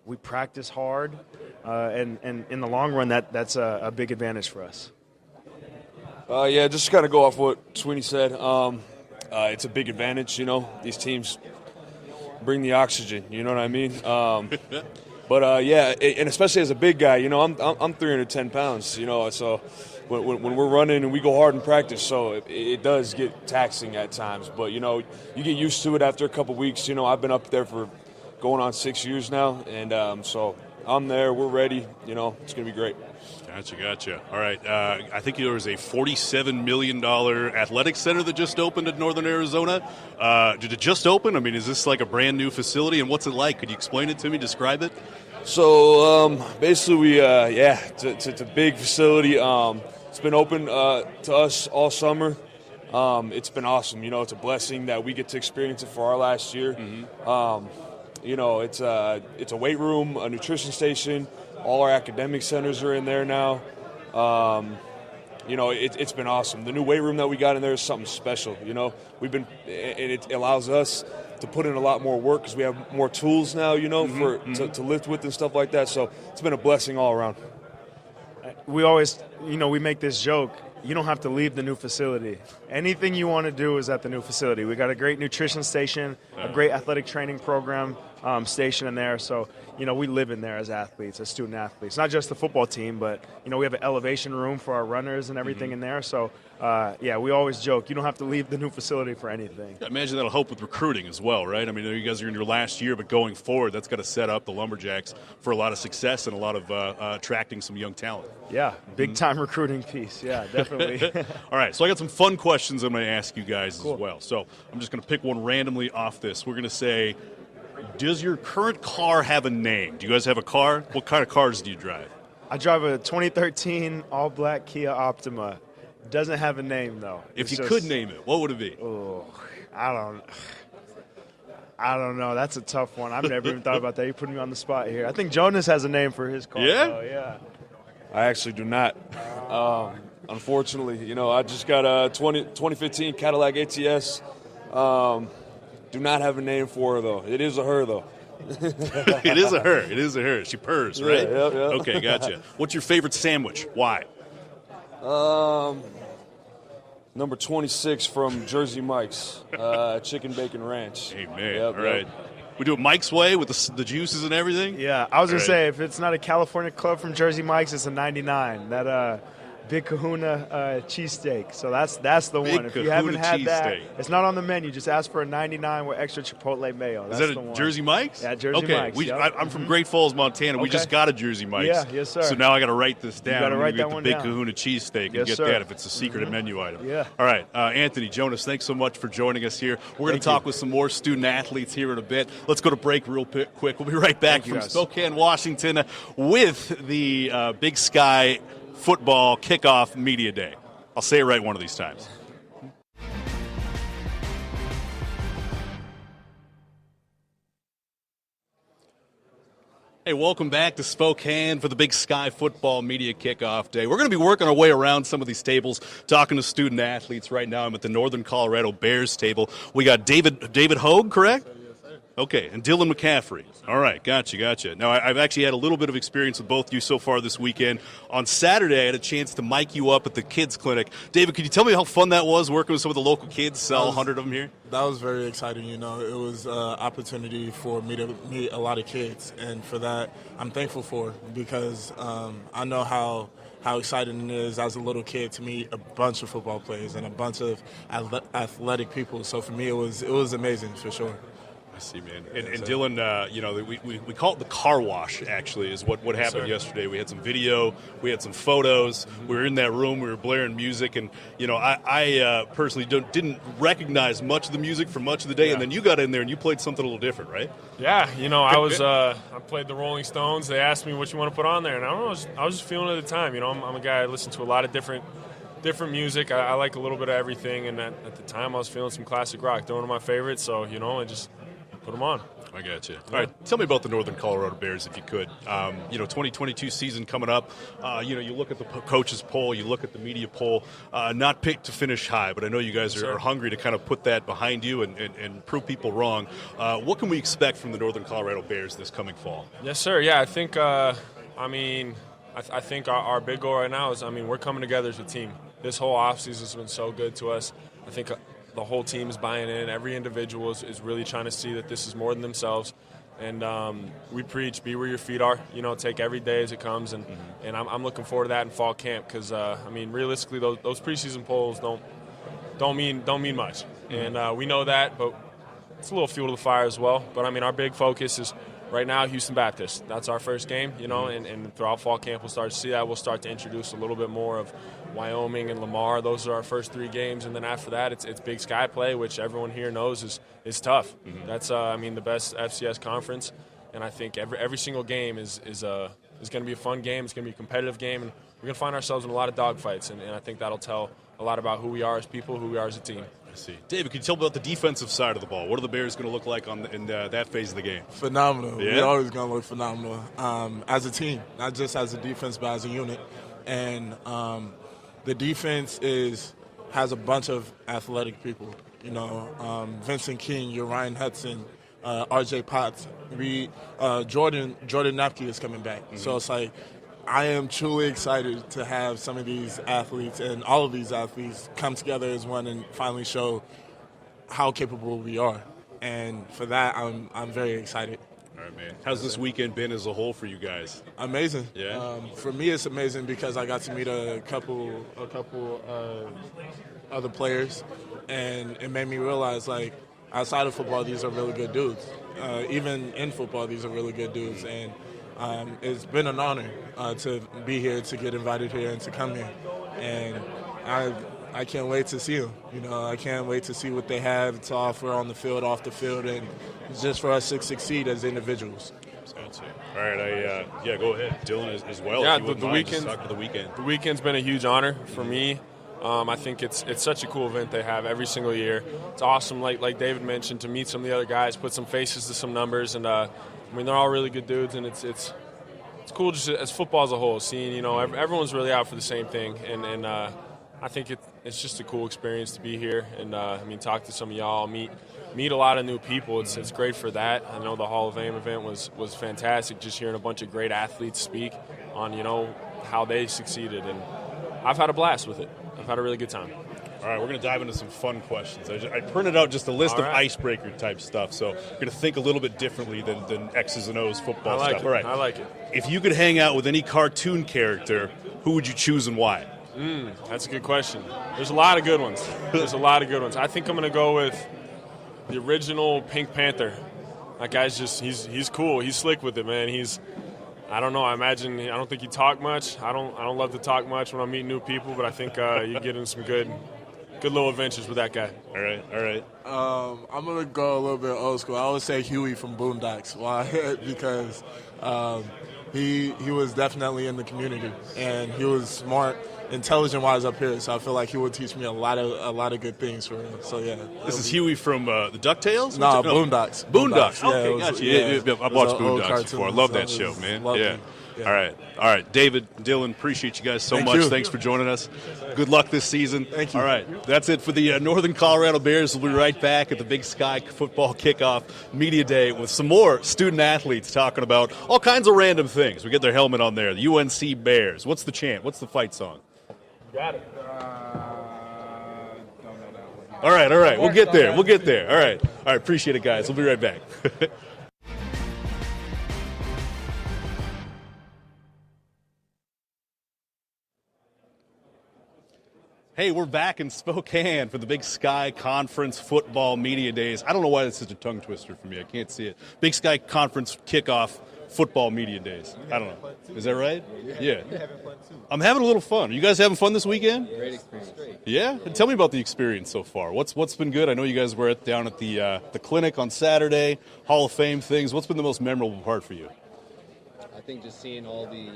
We practice hard, and in the long run, that's a big advantage for us. Just kind of go off what Sweeney said. It's a big advantage. These teams bring the oxygen. You know what I mean? And especially as a big guy, I'm 310 pounds, so when we're running and we go hard in practice, so it does get taxing at times. But, you get used to it after a couple weeks. I've been up there for going on 6 years now, and so I'm there. We're ready. It's going to be great. Gotcha. All right. I think there was a $47 million athletic center that just opened at Northern Arizona. Did it just open? I mean, is this like a brand new facility, and what's it like? Could you explain it to me, describe it? So basically, it's a big facility. It's been open to us all summer. It's been awesome. It's a blessing that we get to experience it for our last year. It's a weight room, a nutrition station. All our academic centers are in there now. It's been awesome. The new weight room that we got in there is something special. It allows us to put in a lot more work because we have more tools now, to lift with and stuff like that. So it's been a blessing all around. We always, we make this joke. You don't have to leave the new facility. Anything you want to do is at the new facility. We got a great nutrition station, a great athletic training program station in there. So, we live in there as athletes, as student athletes. Not just the football team, but, we have an elevation room for our runners and everything in there. So, we always joke, you don't have to leave the new facility for anything. I imagine that'll help with recruiting as well, right? I mean, you guys are in your last year, but going forward, that's got to set up the Lumberjacks for a lot of success and a lot of attracting some young talent. Yeah, big-time recruiting piece. Yeah, definitely. All right, so I got some fun questions I'm going to ask you guys as well. So I'm just going to pick one randomly off this. We're going to say, does your current car have a name? Do you guys have a car? What kind of cars do you drive? I drive a 2013 all-black Kia Optima. Doesn't have a name, though. If you could name it, what would it be? Oh, I don't know. That's a tough one. I've never even thought about that. You're putting me on the spot here. I think Jonas has a name for his car. Yeah? Though. Yeah. I actually do not. Unfortunately, I just got a 2015 Cadillac ATS. Do not have a name for her, though. It is a her, though. It is a her. It is a her. She purrs, right? Yeah. Okay, gotcha. What's your favorite sandwich? Why? Number 26 from Jersey Mike's, Chicken Bacon Ranch. Amen. Yep, All right. We do it Mike's way with the juices and everything? Yeah, I was going All to right. say, if it's not a California club from Jersey Mike's, it's a 99. That Big Kahuna cheesesteak. So that's the Big one. If you Kahuna haven't had that, cheesesteak. it's not on the menu. Just ask for a 99 with extra Chipotle mayo. That's Is that the a one. Jersey Mike's? Yeah, Jersey okay. Mike's. Yep. I'm from Great Falls, Montana. We Okay. just got a Jersey Mike's. Yeah, yes, sir. So now I got to write this down. gotta I'm write gonna that get the one Big down. Kahuna cheesesteak and Yes, get sir. that if it's a secret menu item. Yeah. All right, Anthony, Jonas, thanks so much for joining us here. We're going to talk with some more student athletes here in a bit. Let's go to break real quick. We'll be right back Thank you, from guys. Spokane, Washington, with the Big Sky Football Kickoff Media Day. I'll say it right one of these times. Hey, welcome back to Spokane for the Big Sky Football Media Kickoff Day. We're going to be working our way around some of these tables, talking to student athletes. Right now, I'm at the Northern Colorado Bears table. We got David Hogue, correct? Okay, and Dylan McCaffrey. All right, gotcha. Now, I've actually had a little bit of experience with both of you so far this weekend. On Saturday, I had a chance to mic you up at the kids' clinic. David, could you tell me how fun that was, working with some of the local kids, all 100 of them here? That was very exciting. It was an opportunity for me to meet a lot of kids, and for that, I'm thankful for, because I know how exciting it is as a little kid to meet a bunch of football players and a bunch of athletic people. So for me, it was amazing for sure. I see, man. And Dylan, we call it the car wash, actually, is what happened yesterday. We had some video, we had some photos. We were in that room, we were blaring music, and, I personally didn't recognize much of the music for much of the day, and then you got in there and you played something a little different, right? Yeah, I played the Rolling Stones. They asked me what you want to put on there, and I was just feeling it at the time. I'm a guy, I listen to a lot of different music. I like a little bit of everything, and at the time I was feeling some classic rock. They're one of my favorites, so, I just put them on. I got you. All right, tell me about the Northern Colorado Bears, if you could. 2022 season coming up. You look at the coaches poll, you look at the media poll. Not picked to finish high, but I know you guys are hungry to kind of put that behind you and prove people wrong. What can we expect from the Northern Colorado Bears this coming fall? Yes, sir. Yeah, I think. I think our big goal right now is, we're coming together as a team. This whole offseason has been so good to us. I think the whole team is buying in. Every individual is really trying to see that this is more than themselves. And we preach, be where your feet are. Take every day as it comes. And I'm looking forward to that in fall camp because, realistically, those preseason polls don't mean much. And we know that, but it's a little fuel to the fire as well. But, our big focus is right now Houston Baptist. That's our first game, and throughout fall camp we'll start to see that. We'll start to introduce a little bit more of Wyoming and Lamar. Those are our first 3 games, and then after that it's Big Sky play, which everyone here knows is tough. That's the best FCS conference, and I think every single game is going to be a fun game. It's going to be a competitive game, and we're going to find ourselves in a lot of dogfights, and I think that'll tell a lot about who we are as people, who we are as a team. I see. David, can you tell me about the defensive side of the ball? What are the Bears going to look like in that phase of the game? Phenomenal. Yeah? We're always going to look phenomenal as a team, not just as a defense, but as a unit. And the defense has a bunch of athletic people. Vincent King, Urian Hudson, R.J. Potts. Jordan Napke is coming back. So it's like, I am truly excited to have some of these athletes and all of these athletes come together as one and finally show how capable we are. And for that, I'm very excited. All right, man. How's this weekend been as a whole for you guys? Amazing. Yeah. For me, it's amazing because I got to meet a couple other players, and it made me realize, like, outside of football, these are really good dudes. Even in football, these are really good dudes. And it's been an honor to be here, to get invited here, and to come here. And I can't wait to see them. I can't wait to see what they have to offer on the field, off the field, and just for us to succeed as individuals. All right, go ahead, Dylan, as well. Yeah, if you wouldn't mind, just talk to the weekend. The weekend's been a huge honor for me. I think it's such a cool event they have every single year. It's awesome, like David mentioned, to meet some of the other guys, put some faces to some numbers, and they're all really good dudes, and it's cool just as football as a whole, seeing everyone's really out for the same thing, and I think it's just a cool experience to be here, and talk to some of y'all, meet a lot of new people. It's great for that. I know the Hall of Fame event was fantastic, just hearing a bunch of great athletes speak on how they succeeded, and I've had a blast with it. I've had a really good time. All right, we're going to dive into some fun questions. I printed out just a list of icebreaker type stuff, so we're going to think a little bit differently than X's and O's football stuff. All right. I like it. If you could hang out with any cartoon character, who would you choose and why? That's a good question. There's a lot of good ones. I think I'm going to go with the original Pink Panther. That guy's just, he's cool. He's slick with it, man. I don't know. I don't think he talk much. I don't love to talk much when I'm meeting new people, but I think you get in some good little adventures with that guy. All right. I'm going to go a little bit old school. I would say Huey from Boondocks. Why? Because he was definitely in the community, and he was smart, intelligent-wise up here. So I feel like he would teach me a lot of good things for him. So yeah. This is Huey from the DuckTales? No, Boondocks. Boondocks. Okay, Yeah, gotcha. yeah, I've watched Boondocks before. I love that show, man. Lovely. Yeah. All right. David, Dylan, appreciate you guys so much. Thanks for joining us. Good luck this season. Thank you. All right. That's it for the Northern Colorado Bears. We'll be right back at the Big Sky Football Kickoff Media Day with some more student athletes talking about all kinds of random things. We get their helmet on there. The UNC Bears. What's the chant? What's the fight song? Got it. All right. We'll get there. All right. Appreciate it, guys. We'll be right back. Hey, we're back in Spokane for the Big Sky Conference Football Media Days. I don't know why that's such a tongue twister for me. I can't see it. Big Sky Conference Kickoff Football Media Days. I don't know. Is that right? Yeah. You're having fun too. I'm having a little fun. Are you guys having fun this weekend? Great experience. Yeah? Tell me about the experience so far. What's been good? I know you guys were down at the clinic on Saturday, Hall of Fame things. What's been the most memorable part for you? I think just seeing all the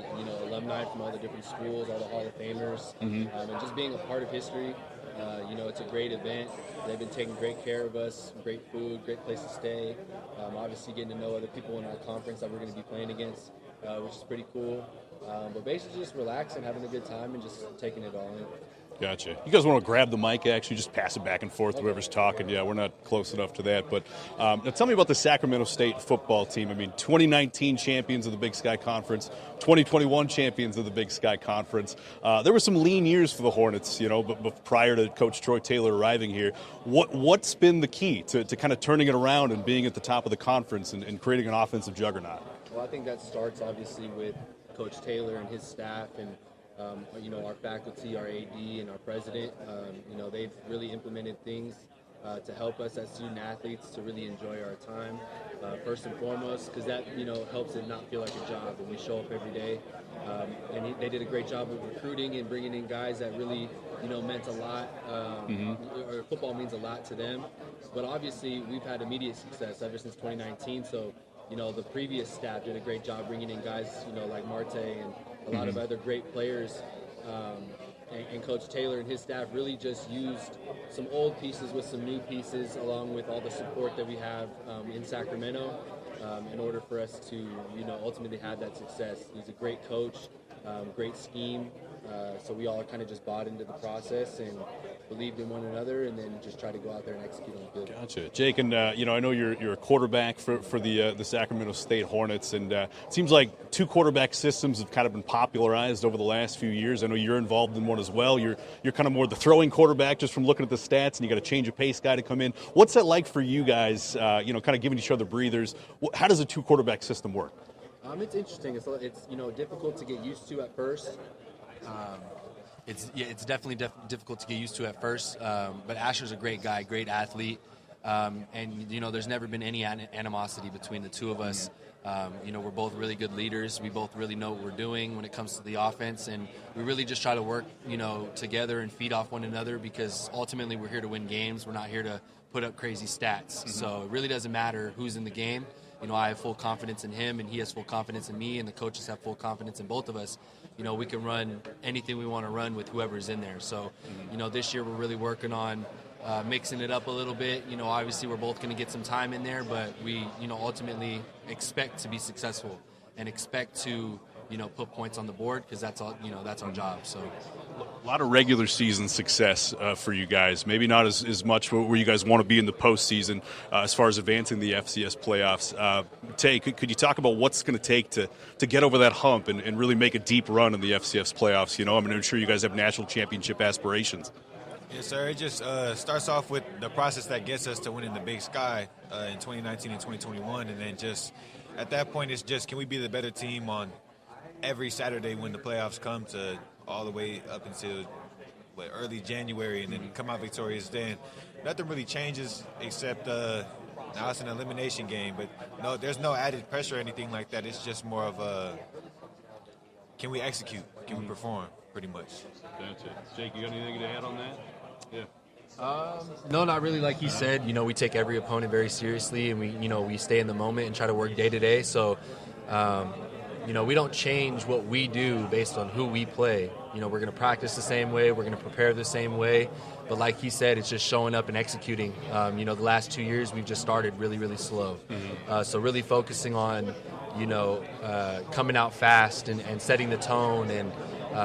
alumni from all the different schools, all the Hall of Famers, and just being a part of history. It's a great event. They've been taking great care of us, great food, great place to stay. Obviously getting to know other people in our conference that we're going to be playing against, which is pretty cool. But basically just relaxing, having a good time, and just taking it all in. Gotcha. You guys want to grab the mic, actually, just pass it back and forth, whoever's talking. Yeah, we're not close enough to that. But now tell me about the Sacramento State football team. I mean, 2019 champions of the Big Sky Conference, 2021 champions of the Big Sky Conference. There were some lean years for the Hornets, but prior to Coach Troy Taylor arriving here. What's been the key to kind of turning it around and being at the top of the conference and creating an offensive juggernaut? Well, I think that starts, obviously, with Coach Taylor and his staff and our faculty, our AD, and our president. They've really implemented things to help us as student athletes to really enjoy our time, first and foremost, because that, helps it not feel like a job when we show up every day. They did a great job of recruiting and bringing in guys that really, meant a lot, or football means a lot to them. But obviously, we've had immediate success ever since 2019, so the previous staff did a great job bringing in guys, like Marte and a lot of other great players. And Coach Taylor and his staff really just used some old pieces with some new pieces, along with all the support that we have in Sacramento, in order for us to, ultimately have that success. He's a great coach, great scheme. So we all kind of just bought into the process and believed in one another, and then just try to go out there and execute on the field. Gotcha, Jake. And I know you're a quarterback for the Sacramento State Hornets, and it seems like two quarterback systems have kind of been popularized over the last few years. I know you're involved in one as well. You're kind of more the throwing quarterback, just from looking at the stats, and you got a change of pace guy to come in. What's that like for you guys? Kind of giving each other breathers. How does a two quarterback system work? It's interesting. It's difficult to get used to at first. It's definitely difficult to get used to at first, but Asher's a great guy, great athlete, and there's never been any animosity between the two of us. We're both really good leaders. We both really know what we're doing when it comes to the offense, and we really just try to work together and feed off one another, because ultimately we're here to win games. We're not here to put up crazy stats. So it really doesn't matter who's in the game. I have full confidence in him, and he has full confidence in me, and the coaches have full confidence in both of us. We can run anything we want to run with whoever's in there. So, this year we're really working on mixing it up a little bit. Obviously we're both going to get some time in there, but we, ultimately expect to be successful and expect to, put points on the board, because that's all, that's our job. So a lot of regular season success for you guys. Maybe not as much where you guys want to be in the postseason as far as advancing the FCS playoffs. Tay, could you talk about what's going to take to get over that hump and really make a deep run in the FCS playoffs? I'm sure you guys have national championship aspirations. Yes, sir. It just starts off with the process that gets us to winning the Big Sky in 2019 and 2021. And then just at that point, it's just, can we be the better team on every Saturday when the playoffs come to all the way up until early January and then come out victorious then. Nothing really changes except now it's an elimination game. But no, there's no added pressure or anything like that. It's just more of a, can we execute? Can we perform? Pretty much. That's it. Jake, you got anything to add on that? Yeah. No, not really. Like he said, we take every opponent very seriously, and we stay in the moment and try to work day to day. So, we don't change what we do based on who we play. We're going to practice the same way. We're going to prepare the same way. But like he said, it's just showing up and executing. The last 2 years we've just started really, really slow. So really focusing on, coming out fast and setting the tone and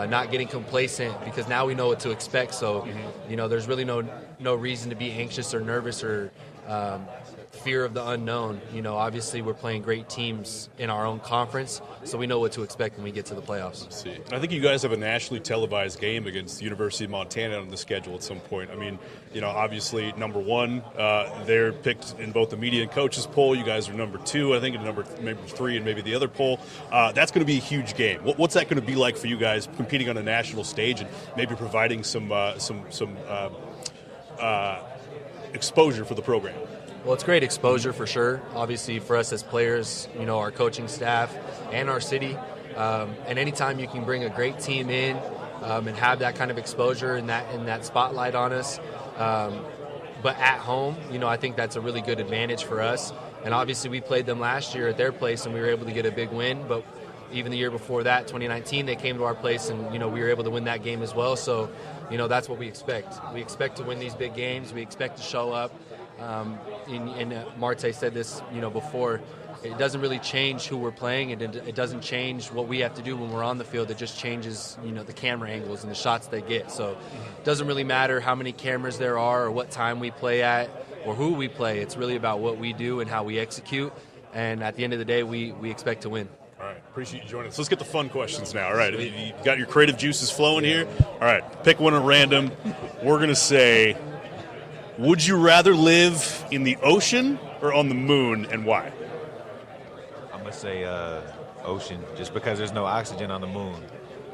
not getting complacent, because now we know what to expect. So, there's really no reason to be anxious or nervous or fear of the unknown. Obviously we're playing great teams in our own conference, so we know what to expect when we get to the playoffs. Let's see. I think you guys have a nationally televised game against the University of Montana on the schedule at some point. I mean, obviously number one, they're picked in both the media and coaches poll. You guys are number two, I think, and number maybe three and maybe the other poll. That's going to be a huge game. What's that going to be like for you guys competing on a national stage and maybe providing some exposure for the program? Well, it's great exposure for sure. Obviously, for us as players, our coaching staff and our city. And anytime you can bring a great team in and have that kind of exposure and that spotlight on us, but at home, I think that's a really good advantage for us. And obviously, we played them last year at their place, and we were able to get a big win. But even the year before that, 2019, they came to our place, and we were able to win that game as well. So, that's what we expect. We expect to win these big games. We expect to show up. And Marte said this, before. It doesn't really change who we're playing. It doesn't change what we have to do when we're on the field. It just changes, the camera angles and the shots they get. So it doesn't really matter how many cameras there are or what time we play at or who we play. It's really about what we do and how we execute. And at the end of the day, we expect to win. All right, appreciate you joining us. Let's get the fun questions now. All right, you got your creative juices flowing here. All right, pick one at random. We're going to say, would you rather live in the ocean or on the moon, and why? I'm going to say ocean, just because there's no oxygen on the moon.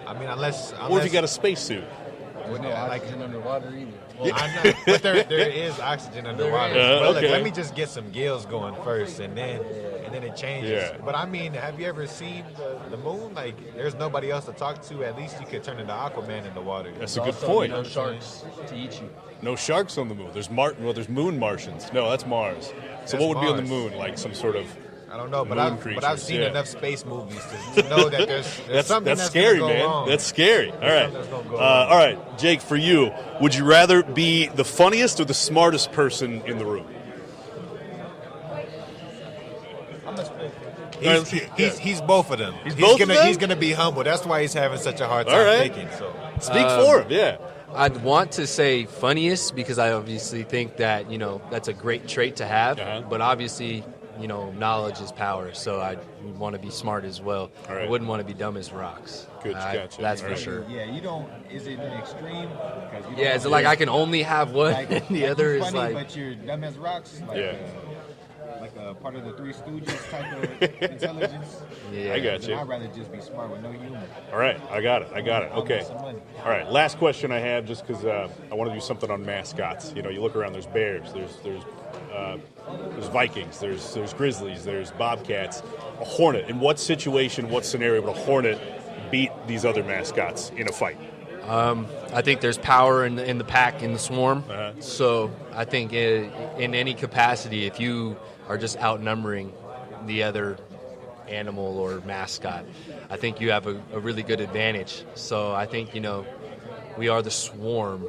I mean, unless What if you got a spacesuit? There's no oxygen underwater either. Well, I'm not, but there is oxygen underwater. Well, okay. look, let me just get some gills going first, and then it changes. Yeah. But I mean, have you ever seen the moon? Like, there's nobody else to talk to. At least you could turn into Aquaman in the water. That's a good point. No sharks to eat you. No sharks on the moon. There's moon Martians. No, that's Mars. So That's what would be on the Mars. moon? Like some sort of I don't know, but moon I've creatures. seen Yeah. enough space movies to know that there's something that's that's scary, gonna go man. wrong. That's scary. All right. Something that's gonna go wrong. All right, Jake, for you, would you rather be the funniest or the smartest person in the room? He's both of them. He's both of them? He's gonna be humble. That's why he's having such a hard time All right. thinking. So Speak for him. Yeah. I'd want to say funniest because I obviously think that, that's a great trait to have. But obviously, knowledge is power. So I want to be smart as well. All right. I wouldn't want to be dumb as rocks. Good, gotcha. That's All for right. sure. yeah, you don't. Is it an extreme? Yeah, is it like I can only have one and the other you're is funny, like... but you're dumb as rocks. Like, Yeah. Like a part of the Three Stooges type of intelligence. Yeah. I got you. I'd rather just be smart with no humor. All right, I got it. Okay. Some money. All right, last question I have, just because I want to do something on mascots. You look around. There's bears. There's Vikings. There's Grizzlies. There's Bobcats. A hornet. In what situation, what scenario would a hornet beat these other mascots in a fight? I think there's power in the pack, in the swarm. So I think in any capacity, if you are just outnumbering the other animal or mascot, I think you have a really good advantage. So I think, we are the swarm.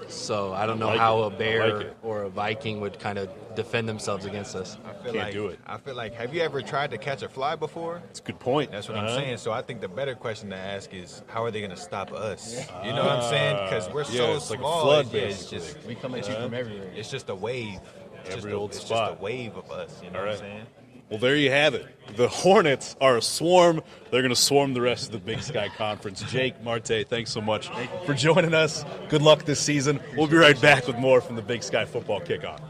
So I don't know how a bear or a Viking would kind of defend themselves against us. I feel like, have you ever tried to catch a fly before? That's a good point. That's what I'm saying. So I think the better question to ask is, how are they going to stop us? You know what I'm saying? Because we're so it's like a small. flood, it's basically. we come at you from everywhere. It's just a wave. It's Every just old it's spot. just a wave of us. You know what I'm saying? Well, there you have it. The Hornets are a swarm. They're going to swarm the rest of the Big Sky Conference. Jake, Marte, thanks so much for joining us. Good luck this season. We'll be right back with more from the Big Sky Football Kickoff.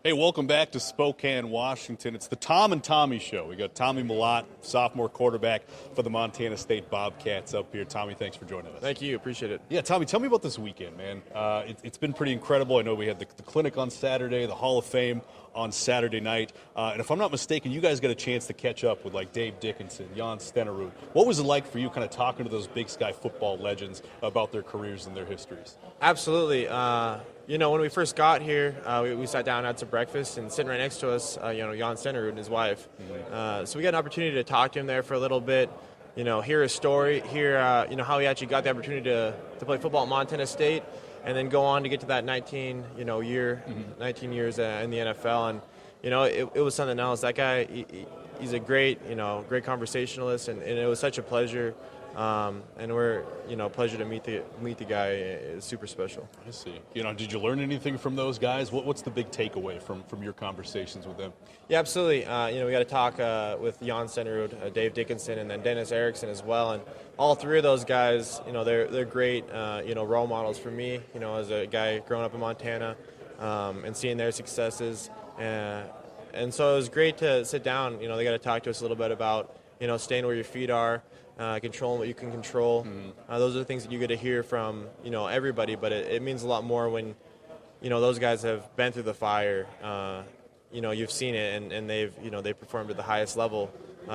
Hey, welcome back to Spokane, Washington. It's the Tom and Tommy Show. We got Tommy Malott, sophomore quarterback for the Montana State Bobcats up here. Tommy, thanks for joining us. Thank you. Appreciate it. Yeah, Tommy, tell me about this weekend, man. It's been pretty incredible. I know we had the clinic on Saturday, the Hall of Fame on Saturday night. And if I'm not mistaken, you guys got a chance to catch up with, like, Dave Dickinson, Jan Stenerud. What was it like for you kind of talking to those Big Sky football legends about their careers and their histories? Absolutely. When we first got here, we sat down, had some breakfast, and sitting right next to us, Jan Stenerud and his wife. So we got an opportunity to talk to him there for a little bit, hear his story, hear, how he actually got the opportunity to play football at Montana State, and then go on to get to that 19 years in the NFL. And, it was something else. That guy, he's a great conversationalist, and it was such a pleasure. And we're, pleasure to meet the guy. It's super special. I see. Did you learn anything from those guys? What's the big takeaway from your conversations with them? Yeah, absolutely. We got to talk with Jan Stenerud, Dave Dickinson, and then Dennis Erickson as well. And all three of those guys, they're great, role models for me, as a guy growing up in Montana, and seeing their successes. And so it was great to sit down. They got to talk to us a little bit about, staying where your feet are, controlling what you can control. Those are the things that you get to hear from, everybody, but it means a lot more when, those guys have been through the fire. You've seen it, and they've performed at the highest level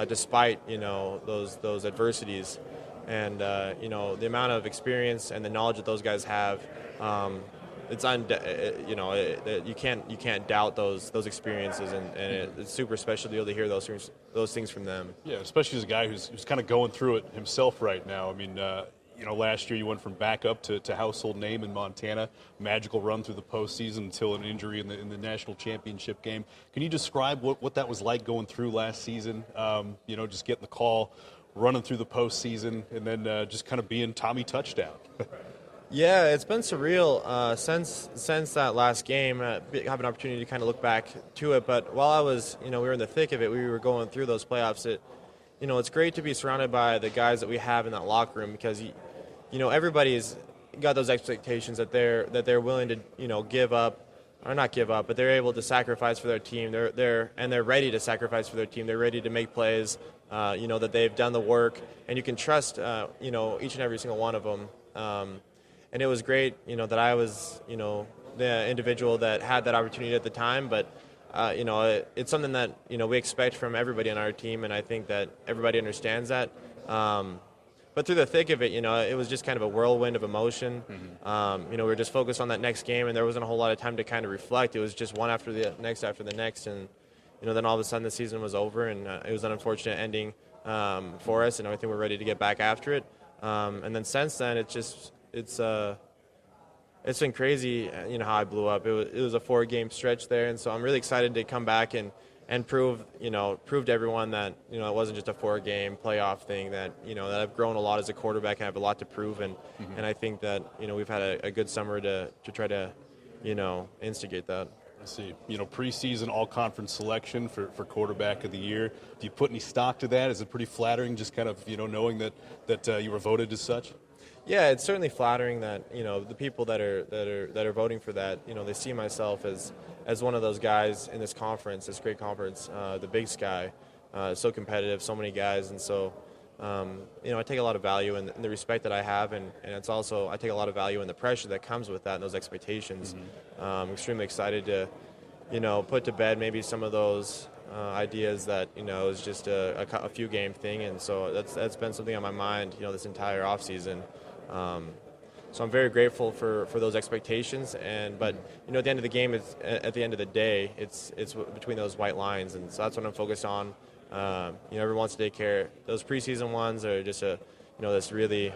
despite, those adversities. And, the amount of experience and the knowledge that those guys have, you can't doubt those experiences, and it's super special to be able to hear those things from them. Yeah, especially as a guy who's kind of going through it himself right now. I mean, last year you went from backup to household name in Montana, magical run through the postseason until an injury in the national championship game. Can you describe what that was like going through last season? Just getting the call, running through the postseason, and then just kind of being Tommy Touchdown. Yeah, it's been surreal since that last game. Have an opportunity to kind of look back to it, but while I was, we were in the thick of it, we were going through those playoffs. It's great to be surrounded by the guys that we have in that locker room, because everybody's got those expectations that they're willing to give up, or not give up, but they're able to sacrifice for their team. They're ready to sacrifice for their team. They're ready to make plays. That they've done the work, and you can trust each and every single one of them. And it was great, that I was, the individual that had that opportunity at the time. But, it's something that, we expect from everybody on our team, and I think that everybody understands that. But through the thick of it, it was just kind of a whirlwind of emotion. We were just focused on that next game, and there wasn't a whole lot of time to kind of reflect. It was just one after the next, and, then all of a sudden the season was over, and it was an unfortunate ending for us, and I think we're ready to get back after it. And then since then, it's been crazy, how I blew up. It was a 4-game stretch there, and so I'm really excited to come back and prove to everyone that, it wasn't just a 4-game playoff thing, that, that I've grown a lot as a quarterback and I have a lot to prove, and I think that, we've had a good summer to try to, instigate that. I see. Preseason all-conference selection for quarterback of the year. Do you put any stock to that? Is it pretty flattering, just kind of, knowing that you were voted as such? Yeah, it's certainly flattering that the people that are voting for that, they see myself as one of those guys in this conference, this great conference, the Big Sky, so competitive, so many guys, and so I take a lot of value in the respect that I have, and it's also I take a lot of value in the pressure that comes with that and those expectations. I'm extremely excited to put to bed maybe some of those ideas that is just a few game thing, and so that's been something on my mind this entire off season. So I'm very grateful for those expectations, but at the end of the game, at the end of the day, it's between those white lines, and so that's what I'm focused on. Everyone wants to take care. Those preseason ones are just this really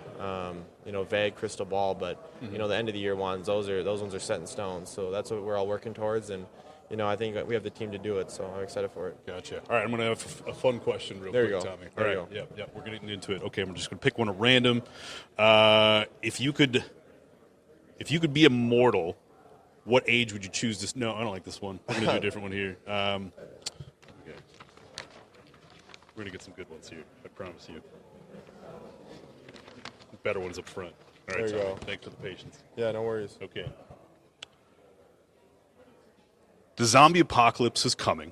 vague crystal ball, but the end of the year ones, those ones are set in stone. So that's what we're all working towards, and I think we have the team to do it, so I'm excited for it. Gotcha. All right, I'm going to have a fun question real quick, Tommy. There All you right, go. Yep, we're getting into it. Okay, I'm just going to pick one at random. If you could If you could be immortal, what age would you choose to? No, I don't like this one. We're going to do a different one here. Okay. We're going to get some good ones here. I promise you. Better ones up front. All right, There you go. Thanks for the patience. Yeah, no worries. Okay. The zombie apocalypse is coming.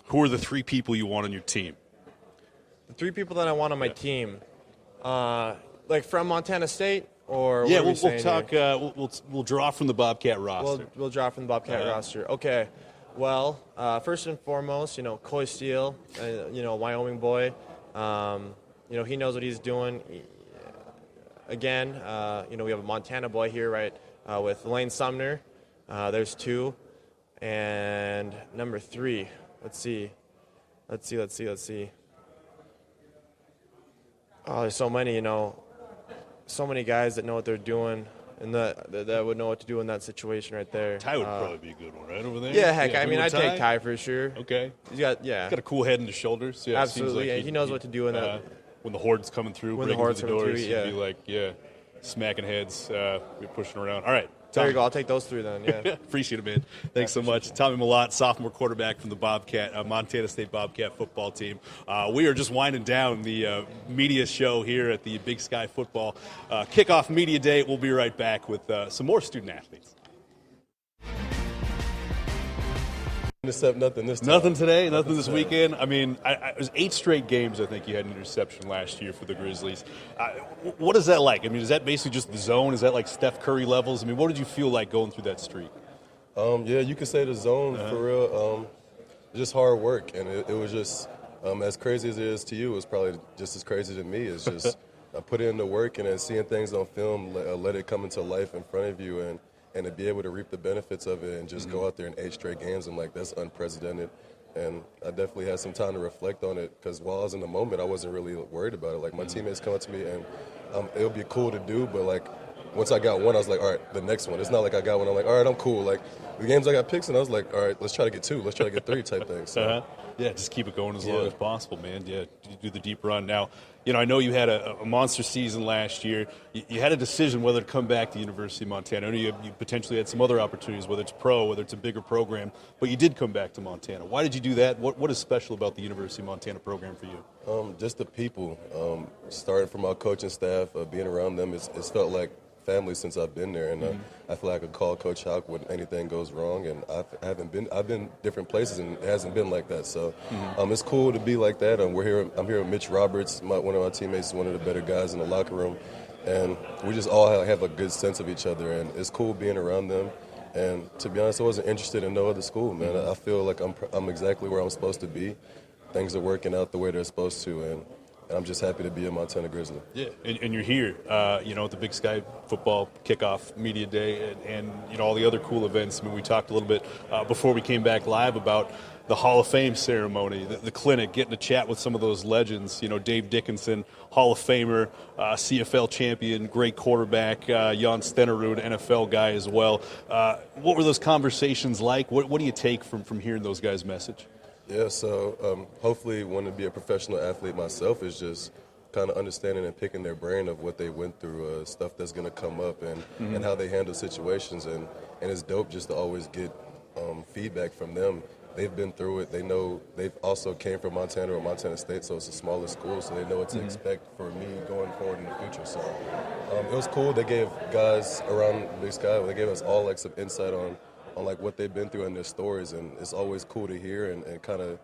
Who are the 3 people you want on your team? The 3 people that I want on my team, like from Montana State, or Yeah, what are we we'll saying talk. here? We'll draw from the Bobcat roster. We'll draw from the Bobcat roster. Okay. Well, first and foremost, Coy Steele, Wyoming boy. He knows what he's doing. Again, we have a Montana boy here, right, with Lane Sumner. There's 2. And number 3, let's see. Oh, there's so many, so many guys that know what they're doing and that would know what to do in that situation right there. Ty would probably be a good one, right over there. Yeah, heck, I mean, I'd I'd take Ty for sure. Okay. He's got a cool head and his shoulders. Yeah, absolutely. Seems like he knows what to do in that. When the horde's coming through, when the breaking horde's through the coming doors, through, yeah. you'd be like, smacking heads, we're pushing around. All right. There you go. I'll take those 3 then. Yeah. Appreciate it, man. Thanks so much. Tommy Malott, sophomore quarterback from the Montana State Bobcat football team. We are just winding down the media show here at the Big Sky Football Kickoff Media Day. We'll be right back with some more student athletes. Except nothing this time. Nothing today, nothing this weekend. I mean, it was 8 straight games, I think you had an interception last year for the Grizzlies. What is that like? I mean, is that basically just the zone? Is that like Steph Curry levels? I mean, what did you feel like going through that streak? Yeah, you could say the zone for real. Just hard work, and it was just as crazy as it is to you. It was probably just as crazy to me. It's just I put in the work and then seeing things on film, let it come into life in front of you, and to be able to reap the benefits of it and just go out there in 8 straight games, I'm like, that's unprecedented. And I definitely had some time to reflect on it because while I was in the moment, I wasn't really worried about it. Like, my teammates come up to me, and it would be cool to do, but, like, once I got one, I was like, all right, the next one. It's not like I got one. I'm like, all right, I'm cool. Like, the games I got picks, and I was like, all right, let's try to get 2. Let's try to get 3 type thing. So. Yeah, just keep it going as long as possible, man. Yeah, do the deep run. Now, I know you had a monster season last year. You had a decision whether to come back to the University of Montana. I know you potentially had some other opportunities, whether it's pro, whether it's a bigger program, but you did come back to Montana. Why did you do that? What is special about the University of Montana program for you? Just the people. Starting from our coaching staff, being around them, it's felt like family since I've been there, and I feel like I could call Coach Houck when anything goes wrong. And I've been different places, and it hasn't been like that. So it's cool to be like that. I'm here with Mitch Roberts, one of our teammates, one of the better guys in the locker room, and we just all have a good sense of each other, and it's cool being around them. And to be honest, I wasn't interested in no other school, man. I feel like I'm exactly where I'm supposed to be. Things are working out the way they're supposed to, and I'm just happy to be a Montana Grizzly. Yeah, and you're here, at the Big Sky Football Kickoff Media Day and all the other cool events. I mean, we talked a little bit before we came back live about the Hall of Fame ceremony, the clinic, getting to chat with some of those legends. Dave Dickinson, Hall of Famer, CFL champion, great quarterback, Jan Stenerud, NFL guy as well. What were those conversations like? What do you take from hearing those guys' message? Yeah, so hopefully wanting to be a professional athlete myself is just kind of understanding and picking their brain of what they went through, stuff that's going to come up and how they handle situations. And it's dope just to always get feedback from them. They've been through it. They know they've also came from Montana or Montana State, so it's a smaller school, so they know what to expect for me going forward in the future. So it was cool. They gave guys around Big Sky, they gave us all like some insight on like what they've been through and their stories, and it's always cool to hear and kind of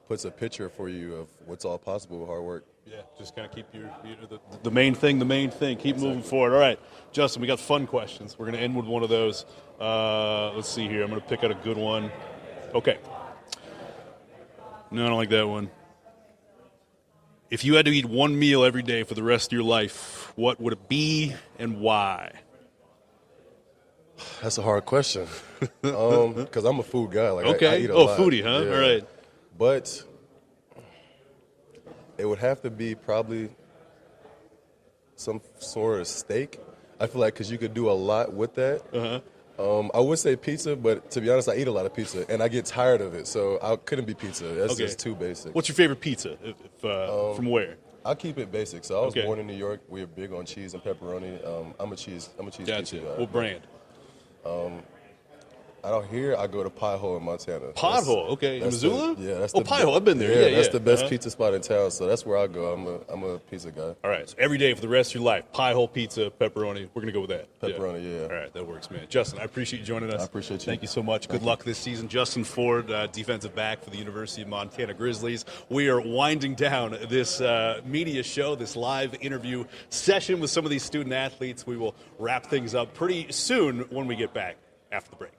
puts a picture for you of what's all possible with hard work. Yeah, just kind of keep the main thing, keep moving forward. All right, Justin, we got fun questions. We're going to end with one of those. Let's see here. I'm going to pick out a good one. Okay. No, I don't like that one. If you had to eat one meal every day for the rest of your life, what would it be and why? That's a hard question. Because I'm a food guy. Like, okay. I eat a lot. Foodie, huh? Yeah. All right. But it would have to be probably some sort of steak. I feel like because you could do a lot with that. I would say pizza, but to be honest, I eat a lot of pizza, and I get tired of it, so I couldn't be pizza. That's just too basic. What's your favorite pizza? From where? I'll keep it basic. So I was born in New York. We're big on cheese and pepperoni. I'm a cheese pizza guy. What brand? Out here, I go to Pie Hole in Montana. Pothole, okay. In Missoula? That's Pie Hole, I've been there. Yeah, that's the best pizza spot in town, so that's where I go. I'm a pizza guy. All right, so every day for the rest of your life, Pie Hole pizza, pepperoni. We're going to go with that. Pepperoni, yeah. All right, that works, man. Justin, I appreciate you joining us. I appreciate you. Thank you so much. Good luck this season. Justin Ford, defensive back for the University of Montana Grizzlies. We are winding down this media show, this live interview session with some of these student athletes. We will wrap things up pretty soon when we get back after the break.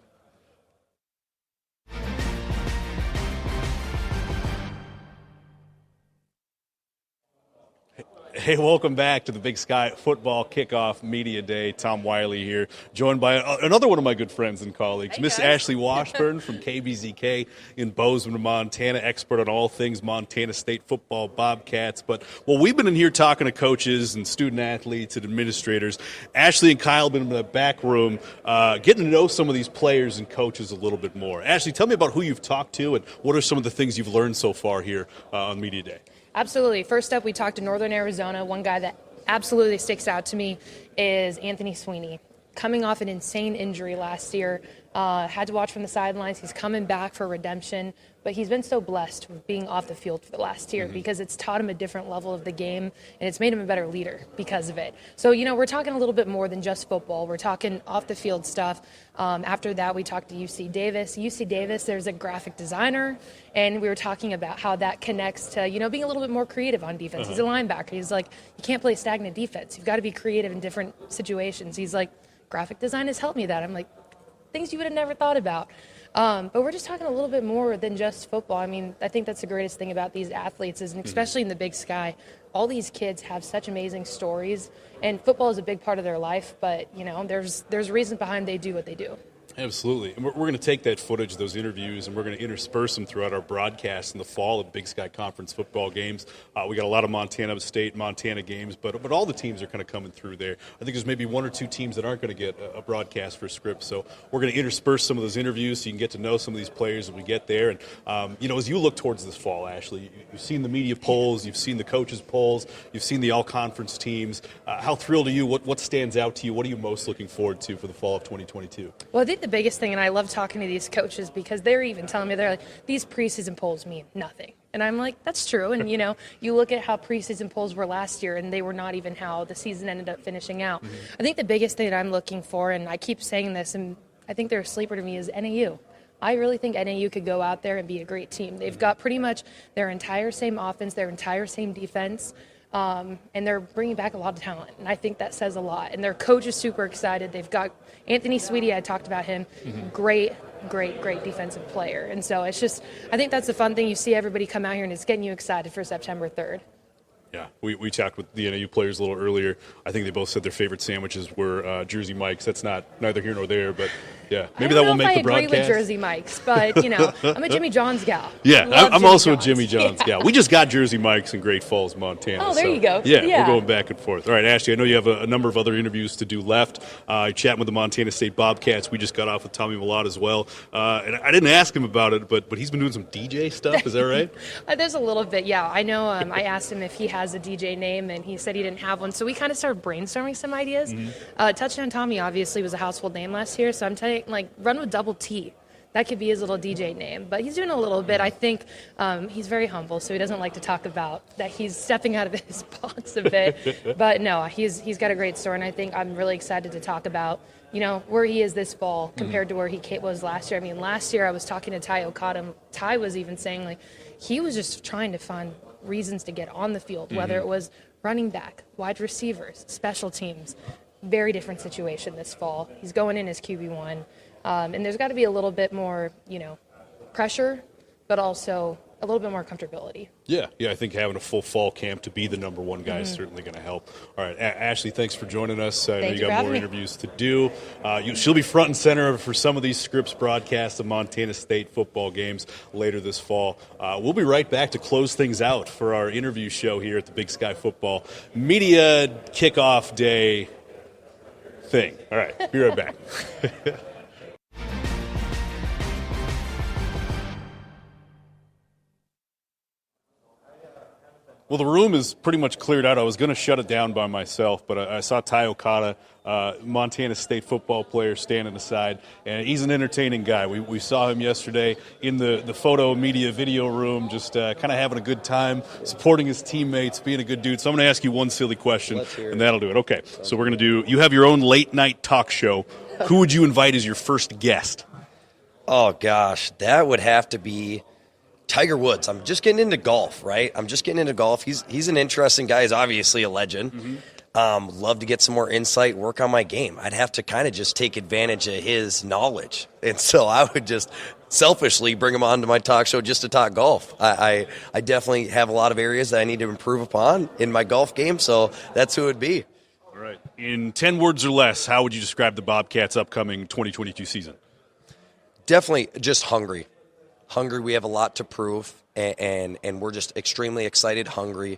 Hey, welcome back to the Big Sky Football Kickoff Media Day. Tom Wiley here, joined by another one of my good friends and colleagues, Miss Ashley Washburn from KBZK in Bozeman, Montana, expert on all things Montana State football Bobcats. But while we've been in here talking to coaches and student athletes and administrators, Ashley and Kyle have been in the back room getting to know some of these players and coaches a little bit more. Ashley, tell me about who you've talked to and what are some of the things you've learned so far here on Media Day. Absolutely. First up, we talked to Northern Arizona. One guy that absolutely sticks out to me is Anthony Sweeney. Coming off an insane injury last year, had to watch from the sidelines. He's coming back for redemption, but he's been so blessed with being off the field for the last year because it's taught him a different level of the game, and it's made him a better leader because of it. So, we're talking a little bit more than just football. We're talking off-the-field stuff. After that, we talked to UC Davis. UC Davis, there's a graphic designer, and we were talking about how that connects to, being a little bit more creative on defense. He's a linebacker. He's like, you can't play stagnant defense. You've got to be creative in different situations. He's like, graphic design has helped me that. I'm like, things you would have never thought about. But we're just talking a little bit more than just football. I mean, I think that's the greatest thing about these athletes is, and especially in the Big Sky, all these kids have such amazing stories, and football is a big part of their life, but, there's reason behind they do what they do. Absolutely. And we're going to take that footage, those interviews, and we're going to intersperse them throughout our broadcast in the fall of Big Sky Conference football games. We got a lot of Montana State, Montana games, but all the teams are kind of coming through there. I think there's maybe one or two teams that aren't going to get a broadcast for Scripps. So we're going to intersperse some of those interviews so you can get to know some of these players as we get there. And, as you look towards this fall, Ashley, you've seen the media polls, you've seen the coaches' polls, you've seen the all-conference teams. How thrilled are you? What stands out to you? What are you most looking forward to for the fall of 2022? Well, I think the biggest thing, and I love talking to these coaches because they're even telling me, they're like, these preseason polls mean nothing. And I'm like, that's true. And, you look at how preseason polls were last year, and they were not even how the season ended up finishing out. I think the biggest thing that I'm looking for, and I keep saying this, and I think they're a sleeper to me, is NAU. I really think NAU could go out there and be a great team. They've got pretty much their entire same offense, their entire same defense. And they're bringing back a lot of talent, and I think that says a lot. And their coach is super excited. They've got Anthony Sweeney. I talked about him. Great defensive player. And so it's just, I think that's the fun thing. You see everybody come out here, and it's getting you excited for September 3rd. Yeah, we talked with the NAU players a little earlier. I think they both said their favorite sandwiches were Jersey Mike's. That's neither here nor there, but yeah, maybe that will make the broadcast. I agree with Jersey Mike's, but I'm a Jimmy John's gal. Yeah, I'm also a Jimmy John's gal. We just got Jersey Mike's in Great Falls, Montana. Oh, there you go. Yeah, we're going back and forth. All right, Ashley, I know you have a number of other interviews to do left. Chatting with the Montana State Bobcats. We just got off with Tommy Millott as well, and I didn't ask him about it, but he's been doing some DJ stuff. Is that right? There's a little bit, yeah. I know. I asked him if he has a DJ name, and he said he didn't have one. So we kind of started brainstorming some ideas. Touchdown Tommy obviously was a household name last year, so I'm telling you, run with double T. That could be his little DJ name. But he's doing a little bit. I think he's very humble, so he doesn't like to talk about that he's stepping out of his box a bit. But no, he's got a great story, and I think I'm really excited to talk about, where he is this fall compared to where he was last year. I mean, last year I was talking to Ty Okada. Ty was even saying, he was just trying to find reasons to get on the field, whether it was running back, wide receivers, special teams. Very different situation this fall. He's going in as QB1. And there's got to be a little bit more, pressure, but also a little bit more comfortability. Yeah, I think having a full fall camp to be the number one guy is certainly going to help. All right, Ashley, thanks for joining us. I know you got more interviews to do. She'll be front and center for some of these Scripps broadcasts of Montana State football games later this fall. We'll be right back to close things out for our interview show here at the Big Sky Football Media Kickoff Day thing. All right, be right back. Well, the room is pretty much cleared out. I was going to shut it down by myself, but I saw Ty Okada, Montana State football player, standing aside, and he's an entertaining guy. We saw him yesterday in the photo media video room, just kind of having a good time, supporting his teammates, being a good dude. So I'm going to ask you one silly question, and that'll do it. Okay, so we're going to do, you have your own late-night talk show. Who would you invite as your first guest? Oh, gosh, that would have to be Tiger Woods. I'm just getting into golf, right? I'm just getting into golf. He's an interesting guy. He's obviously a legend. Mm-hmm. Love to get some more insight, work on my game. I'd have to kind of just take advantage of his knowledge. And so I would just selfishly bring him on to my talk show just to talk golf. I definitely have a lot of areas that I need to improve upon in my golf game, so that's who it would be. All right. In 10 words or less, how would you describe the Bobcats' upcoming 2022 season? Definitely just hungry. Hungry, we have a lot to prove, and we're just extremely excited, hungry,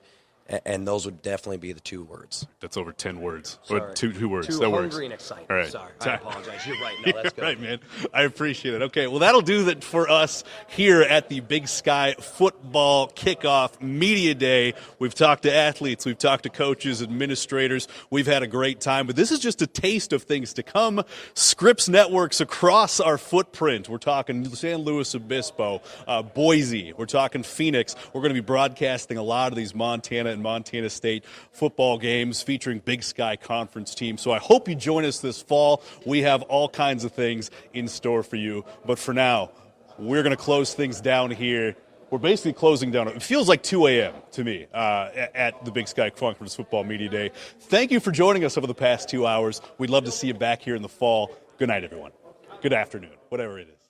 and those would definitely be the 2 words. That's over 10 words. Sorry. Or two words. Too that hungry works. and excited. All right. Sorry, I apologize. You're right. No, that's good. Right, man. I appreciate it. Okay, well, that'll do it for us here at the Big Sky Football Kickoff Media Day. We've talked to athletes. We've talked to coaches, administrators. We've had a great time, but this is just a taste of things to come. Scripps Networks across our footprint. We're talking San Luis Obispo, Boise. We're talking Phoenix. We're going to be broadcasting a lot of these Montana and Montana State football games featuring Big Sky Conference teams. So I hope you join us this fall. We have all kinds of things in store for you. But for now, we're going to close things down here. We're basically closing down. It feels like 2 a.m. to me at the Big Sky Conference Football Media Day. Thank you for joining us over the past 2 hours. We'd love to see you back here in the fall. Good night, everyone. Good afternoon, whatever it is.